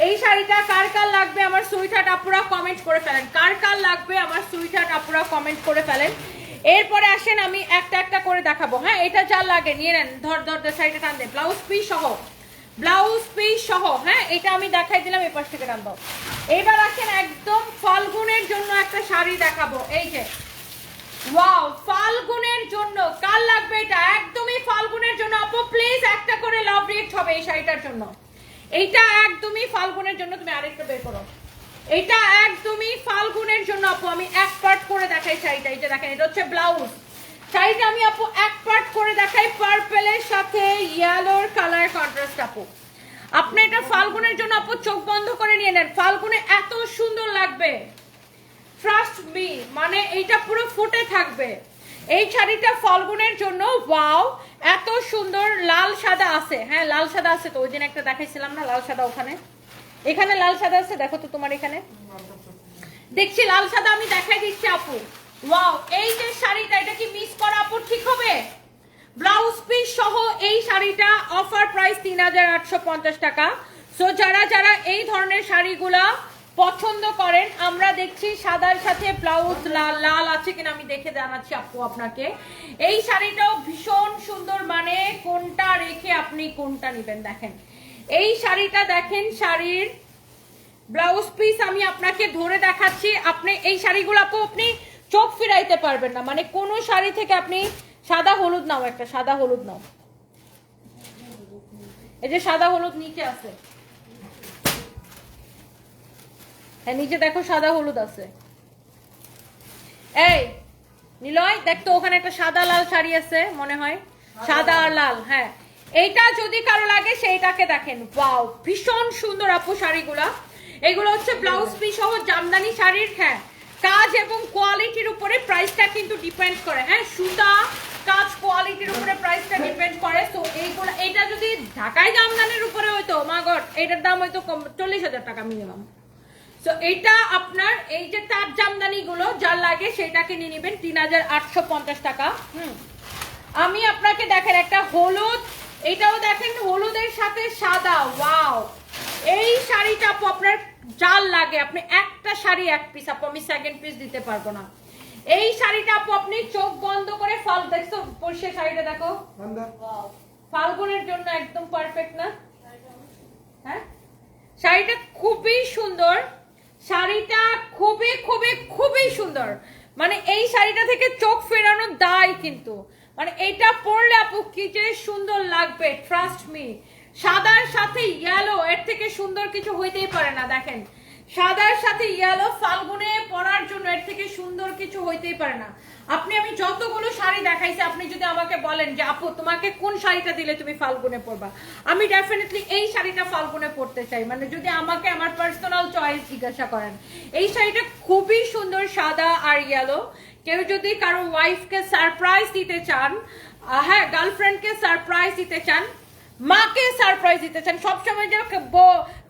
এই শাড়িটা কার কার লাগবে আমার সুইটহার্ট আপুরা কমেন্ট করে ফেলেন, কার কার লাগবে আমার সুইটহার্ট আপুরা কমেন্ট করে ফেলেন। এরপরে আসেন আমি একটা একটা করে দেখাবো। হ্যাঁ এটা যা লাগে নিয়ে নেন, ধর ধর শাড়িটা টান দে, ব্লাউজ পিস সহ, ব্লাউজ পিস সহ। হ্যাঁ এটা আমি দেখাই দিলাম, এই পাশ থেকে টান দাও। এবার আসেন একদম ফাল্গুনের জন্য একটা শাড়ি দেখাবো। এই যে ওয়াও, ফাল্গুনের জন্য কার লাগবে এটা, একদমই ফাল্গুনের জন্য আপু প্লিজ একটা করে লাভ রিয়েক্ট হবে এই শাড়িটার জন্য। এইটা একদমই ফাল্গুনের জন্য, তুমি আরেকটা বের করো। এটা একদমই ফাল্গুনের জন্য আপু, আমি এক পার্ট করে দেখাই শাড়িটা। এই যে দেখেন, এটা হচ্ছে ব্লাউজ। শাড়িটা আমি আপু এক পার্ট করে দেখাই, পার্পলের সাথে ইয়েলোর কালার কন্ট্রাস্ট আপু। আপনি এটা ফাল্গুনের জন্য আপু চোখ বন্ধ করে নিয়ে নেন, ফাল্গুনে এত সুন্দর লাগবে, ট্রাস্ট মি, মানে এইটা পুরো ফুটে থাকবে। এই শাড়িটা ফাল্গুনের জন্য, ওয়াও এত সুন্দর। লাল সাদা আছে, হ্যাঁ লাল সাদা আছে, তো ওই দিন একটা দেখাইছিলাম না লাল সাদা, ওখানে এখানে লাল সাদা আছে, দেখো তো তোমার এখানে দেখছি লাল সাদা, আমি দেখাই দিচ্ছি আপু। ওয়াও, এই যে শাড়িটা, এটা কি মিস করা আপু ঠিক হবে? ব্লাউজ পিস সহ এই শাড়িটা অফার প্রাইস 3850 টাকা। সো যারা যারা এই ধরনের শাড়িগুলা পছন্দ করেন, আমরা দেখছি সাদার সাথে ব্লাউজ লাল, লাল আছে কিনা আমি দেখে জানাচ্ছি আপু আপনাকে। এই শাড়িটাও ভীষণ সুন্দর, মানে কোনটা রেখে আপনি কোনটা নেবেন। দেখেন এই শাড়িটা, দেখেন শাড়ির ব্লাউজ পিস আমি আপনাকে ধরে দেখাচ্ছি। আপনি এই শাড়িগুলো আপু আপনি চোখ ফিরাইতে পারবেন না, মানে কোন শাড়ি থেকে আপনি সাদা হলুদ নাও, একটা সাদা হলুদ নাও, এই যে সাদা হলুদ নিচে আছে, হ্যাঁ নিচে দেখো সাদা হলুদ আছে। এই নিলয় দেখ তো, ওখানে একটা সাদা লাল শাড়ি আছে মনে হয়, সাদা আর লাল। হ্যাঁ এইটা যদি কারো লাগে সেইটাকে দেখেন, ওয়াও ভীষণ সুন্দর আপু শাড়িগুলা। এগুলো হচ্ছে ব্লাউজ পিস সহ জামদানি শাড়ির, হ্যাঁ কাজ এবং কোয়ালিটির উপরে প্রাইসটা কিন্তু ডিপেন্ড করে। হ্যাঁ সুতা কাজ কোয়ালিটির উপরে প্রাইসটা ডিপেন্ড করে। তো এইগুলো, এটা যদি ঢাকায় জামদানির উপরে হইতো, মা গড এটার দাম হয়তো 40,000 টাকা মিনিমাম। তো এটা আপনার এই যে তার জামদানি গুলো যার লাগে সেটাকে নিয়ে নেবেন 3850 টাকা। আমি আপনাকে দেখেন একটা হলুদ, এটাও দেখেন হলুদের সাথে সাদা, ওয়াও। এই শাড়িটা আপু আপনার যার লাগে, আপনি একটা শাড়ি এক পিস আপু, আমি সেকেন্ড পিস দিতে পারবো না। এই শাড়িটা আপু আপনি চোখ বন্ধ করে ফাল দেখছো, পরিষ্কার শাড়িটা দেখো, ফাল্গুনের জন্য একদম পারফেক্ট না? হ্যাঁ, শাড়িটা খুবই সুন্দর, শাড়িটা খুবই খুবই খুবই সুন্দর। মানে এই শাড়িটা থেকে চোখ ফেরানো দায় কিন্তু, মানে এটা পরলে আপু কি যে সুন্দর লাগবে, ট্রাস্ট মি। সাদার সাথে ইয়েলো, এর থেকে সুন্দর কিছু হইতেই পারে না। দেখেন সাদার সাথে ইয়েলো ফাল্গুনে পরার জন্য এর থেকে সুন্দর কিছু হইতেই পারে না। আমি যতগুলো শাড়ি দেখাইছি, আপনি যদি আমাকে বলেন যে আপু তোমাকে কোন শাড়িটা দিলে তুমি ফাল্গুনে পরবা, আমি ডেফিনেটলি এই শাড়িটা ফাল্গুনে পরতে চাই। মানে যদি আমাকে আমার পার্সোনাল চয়েস জিজ্ঞাসা করেন, এই শাড়িটা খুবই সুন্দর, সাদা আর ইয়েলো। কেউ যদি কারো ওয়াইফকে সারপ্রাইজ দিতে চান, হ্যাঁ গার্লফ্রেন্ডকে সারপ্রাইজ দিতে চান, মাকে সারপ্রাইজ দিতে চান, সবসময় যে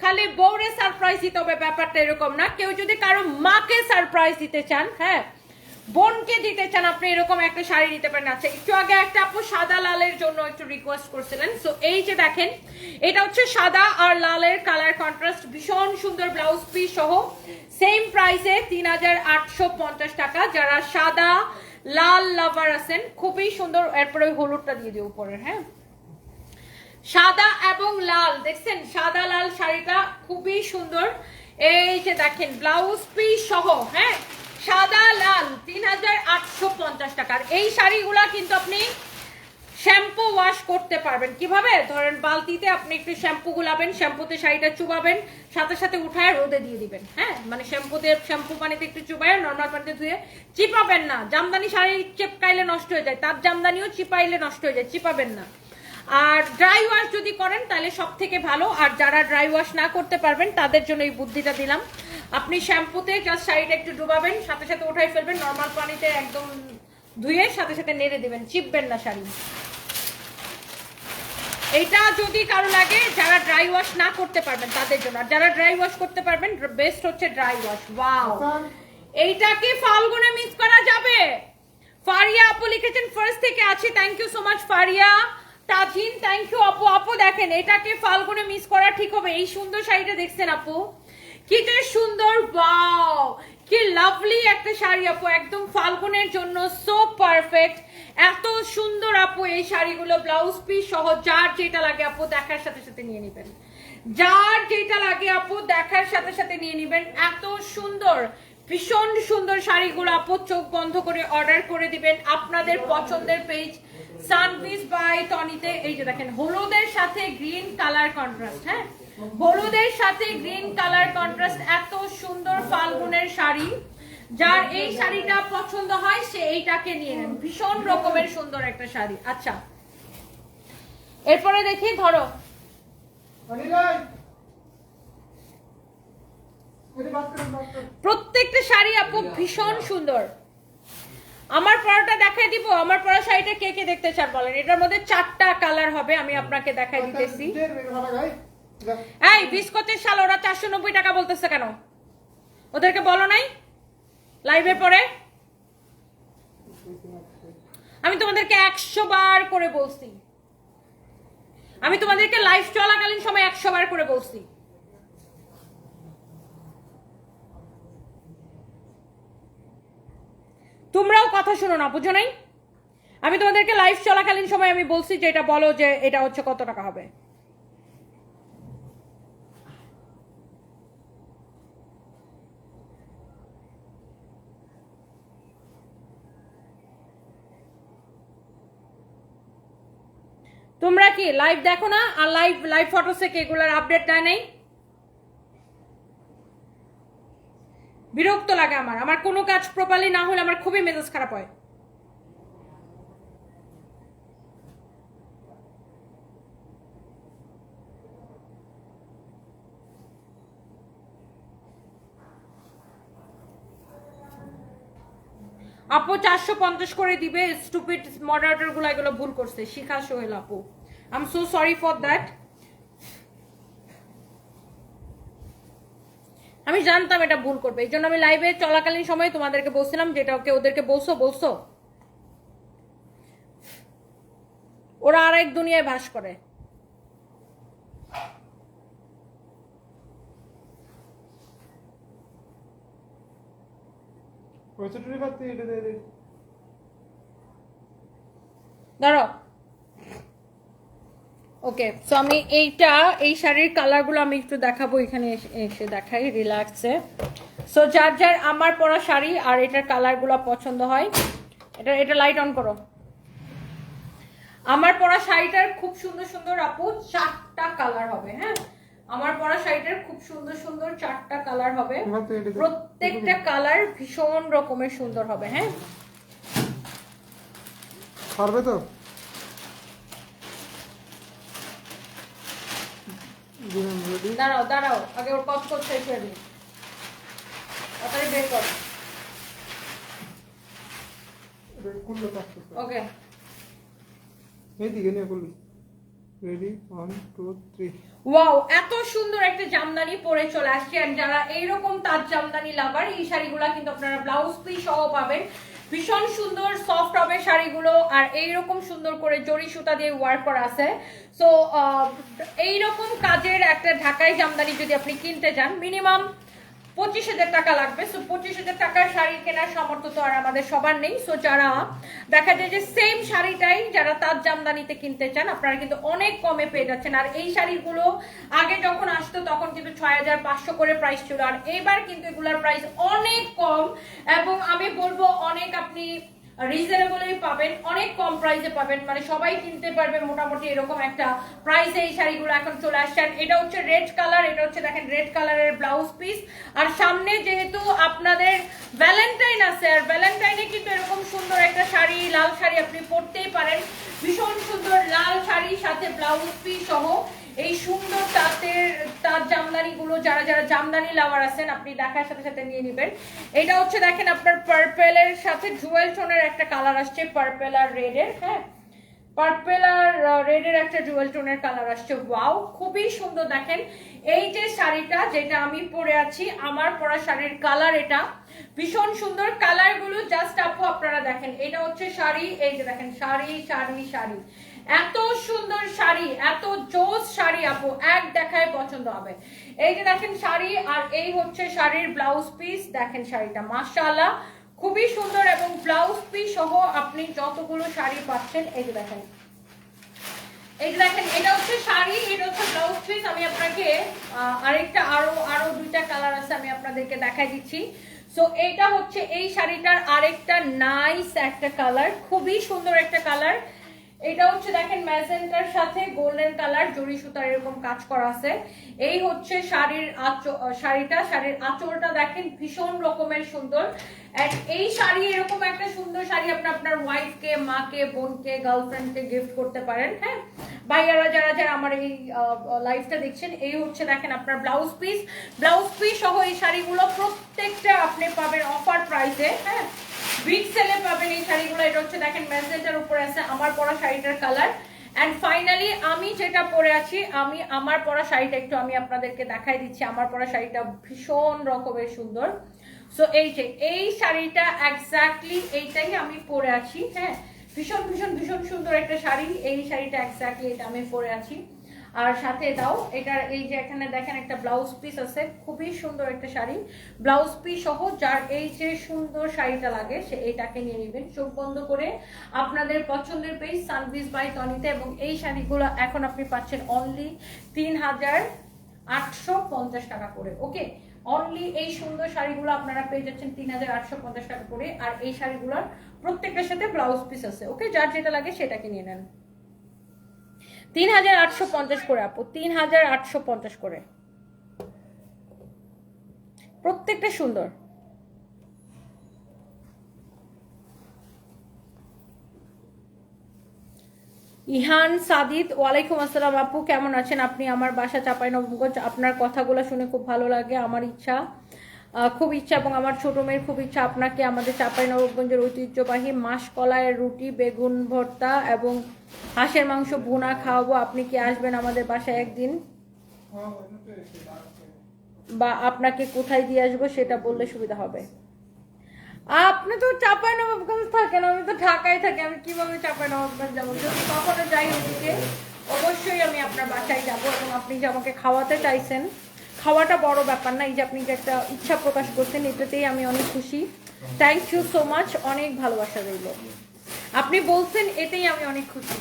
খালি বউরে সারপ্রাইজ দিতে হবে ব্যাপারটা এরকম না। কেউ যদি কারো মাকে সারপ্রাইজ দিতে চান, হ্যাঁ বোনকে দিতে চান, আপনি এরকম একটা শাড়ি নিতে পারেন। আচ্ছা, একটু আগে একটা আপু সাদা লালের জন্য একটু রিকোয়েস্ট করছিলেন, সো এই যে দেখেন এটা হচ্ছে সাদা আর লালের কালার কন্ট্রাস্ট, ভীষণ সুন্দর ব্লাউজ পিস সহ, সেম প্রাইসে 3850 টাকা। যারা সাদা লাল লাভার আছেন খুবই সুন্দর। এরপরে হলুদটা দিয়ে দিই উপরে, হ্যাঁ সাদা এবং লাল, দেখছেন সাদা লাল শাড়িটা খুবই সুন্দর। এই যে দেখেন ব্লাউজ পিস সহ, হ্যাঁ সাদা লাল 3850 টাকার। এই শাড়িগুলা কিন্তু আপনি শ্যাম্পু ওয়াশ করতে পারবেন। কিভাবে? ধরেন বালতিতে আপনি একটু শ্যাম্পু গুলাবেন, শ্যাম্পুতে শাড়িটা চুবাবেন, সাথে সাথে উঠায় রোদে দিয়ে দিবেন। হ্যাঁ মানে শ্যাম্পু পানিতে একটু চুবায়, নর্মাল পানিতে ধুয়ে, চিপাবেন না। জামদানি শাড়ি চিপকাইলে নষ্ট হয়ে যায়, তার জামদানিও চিপাইলে নষ্ট হয়ে যায়, চিপাবেন না। আর ড্রাই ওয়াশ যদি করেন তাহলে সব থেকে ভালো। আর যারা ড্রাই ওয়াশ না করতে পারবেন তাদের জন্য এই বুদ্ধিটা দিলাম। আপনি শ্যাম্পুতে জাস্ট শাড়িটা একটু ডুবাবেন, সাথে সাথে উঠাই ফেলবেন, নর্মাল পানিতে একদম ধুয়ে সাথে সাথে নেড়ে দিবেন, চিপবেন না শাড়ি। এটা যদি কারো লাগে যারা ড্রাই ওয়াশ না করতে পারবেন তাদের জন্য, আর যারা ড্রাই ওয়াশ করতে পারবেন বেস্ট হচ্ছে ড্রাই ওয়াশ। ওয়াও, এইটা কি ফাল্গুনে মিস করা যাবে? ফারিয়া আপু লিখেছেন ফার্স্ট থেকে আছে, thank you so much Fariya. Tazin thank you আপু। আপু দেখেন এটাকে ফাল্গুনে মিস করা ঠিক হবে? এই সুন্দর শাড়িটা দেখছেন আপু, কি যে সুন্দর, ওয়াও কি লাভলি একটা শাড়ি আপু, একদম ফাল্গুনের জন্য সো পারফেক্ট, এত সুন্দর আপু এই শাড়িগুলো। ব্লাউজ পিস সহ যার যেটা লাগে আপু দেখার সাথে সাথে নিয়ে নেবেন, যার যেটা লাগে আপু দেখার সাথে সাথে নিয়ে নেবেন। এত সুন্দর ভীষণ সুন্দর শাড়িগুলো আপু চোখ বন্ধ করে অর্ডার করে দিবেন আপনাদের পছন্দের পেজ সানভিস বাই টনিতে। এই যে দেখেন হলুদের সাথে গ্রিন কালার কন্ট্রাস্ট, হ্যাঁ হলুদের সাথে গ্রিন কালার কন্ট্রাস্ট, এত সুন্দর ফাল্গুনের শাড়ি। যার এই শাড়িটা পছন্দ হয় সে এইটাকে নিয়ে নেন, ভীষণ রকমের সুন্দর একটা শাড়ি। আচ্ছা এরপরে দেখি, ধরো প্রত্যেকটা শাড়ি আপু ভীষণ সুন্দর। আমার পরাটা দেখাই দিব, আমার পরা শাড়িটা কে কে দেখতে চান বলেন। এটার মধ্যে 4টা কালার হবে, আমি আপনাকে দেখাই দিতেছি। এই বিস্কুটের শাল ওরা 490 টাকা বলতেছে কেন? ওদেরকে বলো নাই লাইভের পরে? আমি তোমাদেরকে 100 বার করে বলছি, আমি তোমাদেরকে লাইভ চলাকালীন সময় 100 বার করে বলছি। তোমরাও কথা শোনো না, বুঝো নাই? আমি তোমাদেরকে লাইভ চলাকালীন সময় আমি বলছি যে এটা বলো, যে এটা হচ্ছে কত টাকা হবে। তোমরা কি লাইভ দেখো না? আর লাইভ ফটোসে কি এগুলার আপডেট দেয় নাই? বিরক্ত লাগে আমার কোনো কাজ প্রপারলি না হলে আমার খুবই মেজাজ খারাপ হয়। আপু 450 করে দিবে, স্টুপিড মডারেটর গুলো এগুলো ভুল করছে। শিখা সোহেল আপু, I am so sorry for that. আমি জানতাম এটা ভুল করবে, এই জন্য আমি লাইভে চলাকালীন সময় তোমাদেরকে বলছিলাম যেটা ওদেরকে বলছো ওরা আরেক দুনিয়ায় বাস করে। ওইটা পাতি এটা দে দে। দাঁড়াও, ওকে। সো আমি এই শাড়ির কালারগুলো আমি একটু দেখাবো, এখানে এসে দেখাই রিল্যাক্সে। সো যার যার আমার পরা শাড়ি আর এটার কালারগুলো পছন্দ হয়, এটা লাইট অন করো। আমার পরা শাড়িটার খুব সুন্দর সুন্দর আপু 4টা কালার হবে। হ্যাঁ, আমার পরা শাড়িটার খুব সুন্দর সুন্দর 4টা কালার হবে, প্রত্যেকটা কালার ভীষণ রকমের সুন্দর হবে। হ্যাঁ, পারবে তো? দাঁড়াও আগে ওর কত শেষ হয়ে দিই, তাড়াতাড়ি বের কর। ওকে, এইদিকে নিয়ে করবি। রেডি 1 2 3। ওয়াও, এত সুন্দর একটা জামদানি পরে চলে আসছে। আর যারা এইরকম তাঁত জামদানি লাভার, এই শাড়িগুলা কিন্তু আপনারা ব্লাউজ পিস সহ পাবেন। ভীষণ সুন্দর সফট হবে শাড়িগুলো, আর এইরকম সুন্দর করে জরি সুতা দিয়ে ওয়ার্ক করা আছে। সো এইরকম কাজের একটা ঢাকাই জামদানি যদি আপনি কিনতে যান মিনিমাম 25,000 টাকা লাগবে। সো 25,000 টাকার শাড়ি কেনার সামর্থ্য তো আর আমাদের সবার নেই। সো যারা দেখা যায় যে সেম শাড়িটাই যারা তাঁত জামদানিতে কিনতে চান, আপনারা কিন্তু অনেক কমে পেয়ে যাচ্ছেন। আর এই শাড়িগুলো আগে যখন আসতো তখন কিন্তু 6,500 করে প্রাইস ছিল, আর এবার কিন্তু এগুলোর প্রাইস অনেক কম, এবং আমি বলবো অনেক আপনি রিজনেবলই পাবেন, অনেক কম প্রাইসে পাবেন। মানে সবাই কিনতে পারবে মোটামুটি এরকম একটা প্রাইসে এই শাড়িগুলো এখন চলে আসছে। আর এটা হচ্ছে রেড কালার, এটা হচ্ছে দেখেন রেড কালারের ব্লাউজ পিস। আর সামনে যেহেতু আপনাদের ভ্যালেন্টাইন আছে, আর ভ্যালেন্টাইনে কিন্তু এরকম সুন্দর একটা শাড়ি, লাল শাড়ি আপনি পরতেই পারেন। ভীষণ সুন্দর লাল শাড়ির সাথে ব্লাউজ পিস সহ এই সুন্দর তাঁত জামদানি গুলো যারা যারা জামদানি লাভার আছেন আপনি দেখার সাথে সাথে নিয়ে নেবেন। এটা হচ্ছে দেখেন আপনার পার্পেলের সাথে জুয়েল টোনের একটা কালার আসছে, পার্পেল আর রেডের। হ্যাঁ, পার্পেল আর রেডের একটা জুয়েল টোনের কালার আসছে। ওয়াও, খুবই সুন্দর। দেখেন এই যে শাড়িটা যেটা আমি পরে আছি, আমার পরা শাড়ির কালার এটা ভীষণ সুন্দর। কালার গুলো জাস্ট আপু আপনারা দেখেন, এটা হচ্ছে শাড়ি, এই যে দেখেন শাড়ি শাড়ি শাড়ি, এত সুন্দর শাড়ি, এত জোস শাড়ি আপু, এক দেখায় পছন্দ হবে। এই যে দেখেন শাড়ি, আর এই হচ্ছে শাড়ির ব্লাউজ পিস। দেখেন শাড়িটা মাশাআল্লাহ খুবই সুন্দর, এবং ব্লাউজ পিস সহ আপনি যতগুলো শাড়ি পাচ্ছেন এই যে দেখেন, এই যে দেখেন এটা হচ্ছে শাড়ি, এটা হচ্ছে ব্লাউজ পিস। আমি আপনাকে আরেকটা আরো দুইটা কালার আছে, আমি আপনাদেরকে দেখাই দিচ্ছি। সো এটা হচ্ছে এই শাড়িটার আরেকটা নাইস একটা কালার, খুবই সুন্দর একটা কালার। এটা হচ্ছে দেখেন ম্যাজেন্টার সাথে গোল্ডেন কালার জরি সুতার এরকম কাজ করা আছে। এই হচ্ছে শাড়ির শাড়ির আঁচলটা দেখেন ভীষণ রকমের সুন্দর। এই শাড়ি এরকম একটা সুন্দর শাড়ি আপনি আপনার ওয়াইফকে, মাকে, বোনকে, গার্লফ্রেন্ডকে গিফট করতে পারেন। হ্যাঁ, ভাইয়ারা যারা যারা আমার এই লাইভটা দেখছেন, এই হচ্ছে দেখেন আপনার ব্লাউজ পিস সহ এই শাড়িগুলো প্রত্যেকটা আপনি পাবেন অফার প্রাইসে। হ্যাঁ, বিগ সেলে পাবেন এই শাড়িগুলো। এটা হচ্ছে দেখেন ম্যাজেন্টার উপরে আছে আমার পরা শাড়িটার কালার। এন্ড ফাইনালি আমি যেটা পরে আছি, আমি আমার পরা শাড়িটা একটু আমি আপনাদেরকে দেখাই দিচ্ছি। আমার পরা শাড়িটা ভীষণ রকমের সুন্দর। সো এই যে এই শাড়িটা এক্স্যাক্টলি এইটাই আমি পরে আছি। হ্যাঁ, ভীষণ ভীষণ ভীষণ সুন্দর একটা শাড়ি, এই শাড়িটা এক্স্যাক্টলি এটা আমি পরে আছি। আর সাথে দাও এটার এই যে এখানে দেখেন একটা ব্লাউজ পিস আছে, খুবই সুন্দর একটা শাড়ি, ব্লাউজ পিস সহ। যার এই যে সুন্দর শাড়িটা লাগে সে এইটাকে নিয়ে নেবেন চোখ বন্ধ করে আপনাদের পছন্দের পেজ সানভিজ বাই তনিতে। এবং এই শাড়িগুলো এখন আপনি পাচ্ছেন অনলি 3,850 টাকা করে। ওকে, অনলি এই সুন্দর শাড়িগুলো আপনারা পেয়ে যাচ্ছেন 3,850 টাকা করে। আর এই শাড়িগুলোর প্রত্যেকটার সাথে ব্লাউজ পিস আছে। ওকে, যার যেটা লাগে সেটাকে নিয়ে নেন। 3,850 করে আপু, 3,850 করে, প্রত্যেকটা সুন্দর। ইহান সাদিদ, ওয়ালাইকুম আসসালাম আপু, কেমন আছেন আপনি? আমার বাসা চাঁপাইনবাবগঞ্জ। আপনার কথাগুলো শুনে খুব ভালো লাগে। আমার খুব ইচ্ছা এবং আমার ছোট মেয়ের খুব ইচ্ছা আপনাকে আমাদের চাঁপাইনবাবগঞ্জের ঐতিহ্যবাহী মাসকলাইয়ের রুটি, বেগুন ভর্তা এবং হাঁসের মাংস ভুনা খাওয়াবো। আপনি কি আসবেন আমাদের বাসায় একদিন? বা আপনাকে কোথায় দিয়ে আসবো সেটা বললে সুবিধা হবে। আপনি তো চাঁপাইনবাবগঞ্জ থাকেন, আমি তো ঢাকায় থাকি, আমি কিভাবে চাঁপাইনবাবগঞ্জ যাবো? যদি কখনো যাই ওদিকে অবশ্যই আমি আপনার বাসায় যাব, এবং আপনি যে আমাকে খাওয়াতে চাইছেন, খাওয়াটা বড় ব্যাপার না, এই যে আপনি যে একটা ইচ্ছা প্রকাশ করছেন এটাতেই আমি অনেক খুশি। থ্যাংক ইউ সো মাচ, অনেক ভালোবাসা রইল। আপনি বলছেন এতেই আমি অনেক খুশি।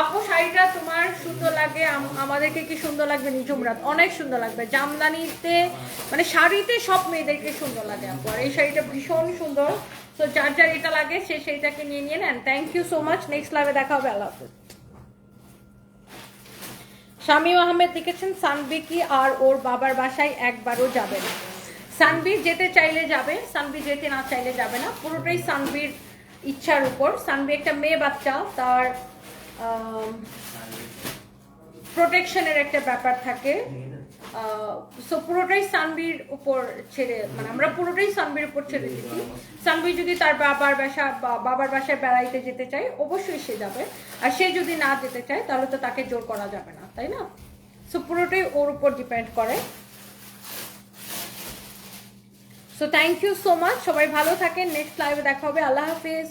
আপু শাড়িটা তোমার সুন্দর লাগে, আমাদেরকে কি সুন্দর লাগবে নিঝুম রাত? অনেক সুন্দর লাগবে জামদানিতে, মানে শাড়িতে সব মেয়েদেরকে সুন্দর লাগে আপু। আর এই শাড়িটা ভীষণ সুন্দর, তো যার যার এটা লাগে সে সেইটাকে নিয়ে নিয়ে নেন। Thank you so much, next লাইভে দেখা হবে, আল্লাহ হাফেজ। শামীম আহমেদ লিখেছেন সানভি কি আর ওর বাবার বাসায় একবারও যাবে না? সানভি যেতে চাইলে যাবে, সানভি যেতে না চাইলে যাবে না, পুরোটাই সানভির ইচ্ছার উপর। সানভি একটা মেয়ে বাচ্চা, তার প্রোটেকশনের একটা ব্যাপার থাকে, সো পুরোটাই সানভির উপর ছেড়ে, মানে আমরা পুরোটাই সানভির উপর ছেড়ে দিচ্ছি। সানভি যদি তার বাবার বাসায় বেড়াইতে যেতে চায় অবশ্যই সে যাবে, আর সে যদি না যেতে চায় তাহলে তো তাকে জোর করা যাবে না, তাই না? সো পুরোটাই ওর উপর ডিপেন্ড করে। So thank you so much, সবাই ভালো থাকেন, নেক্সট লাইভে দেখা হবে, আল্লাহ হাফিজ।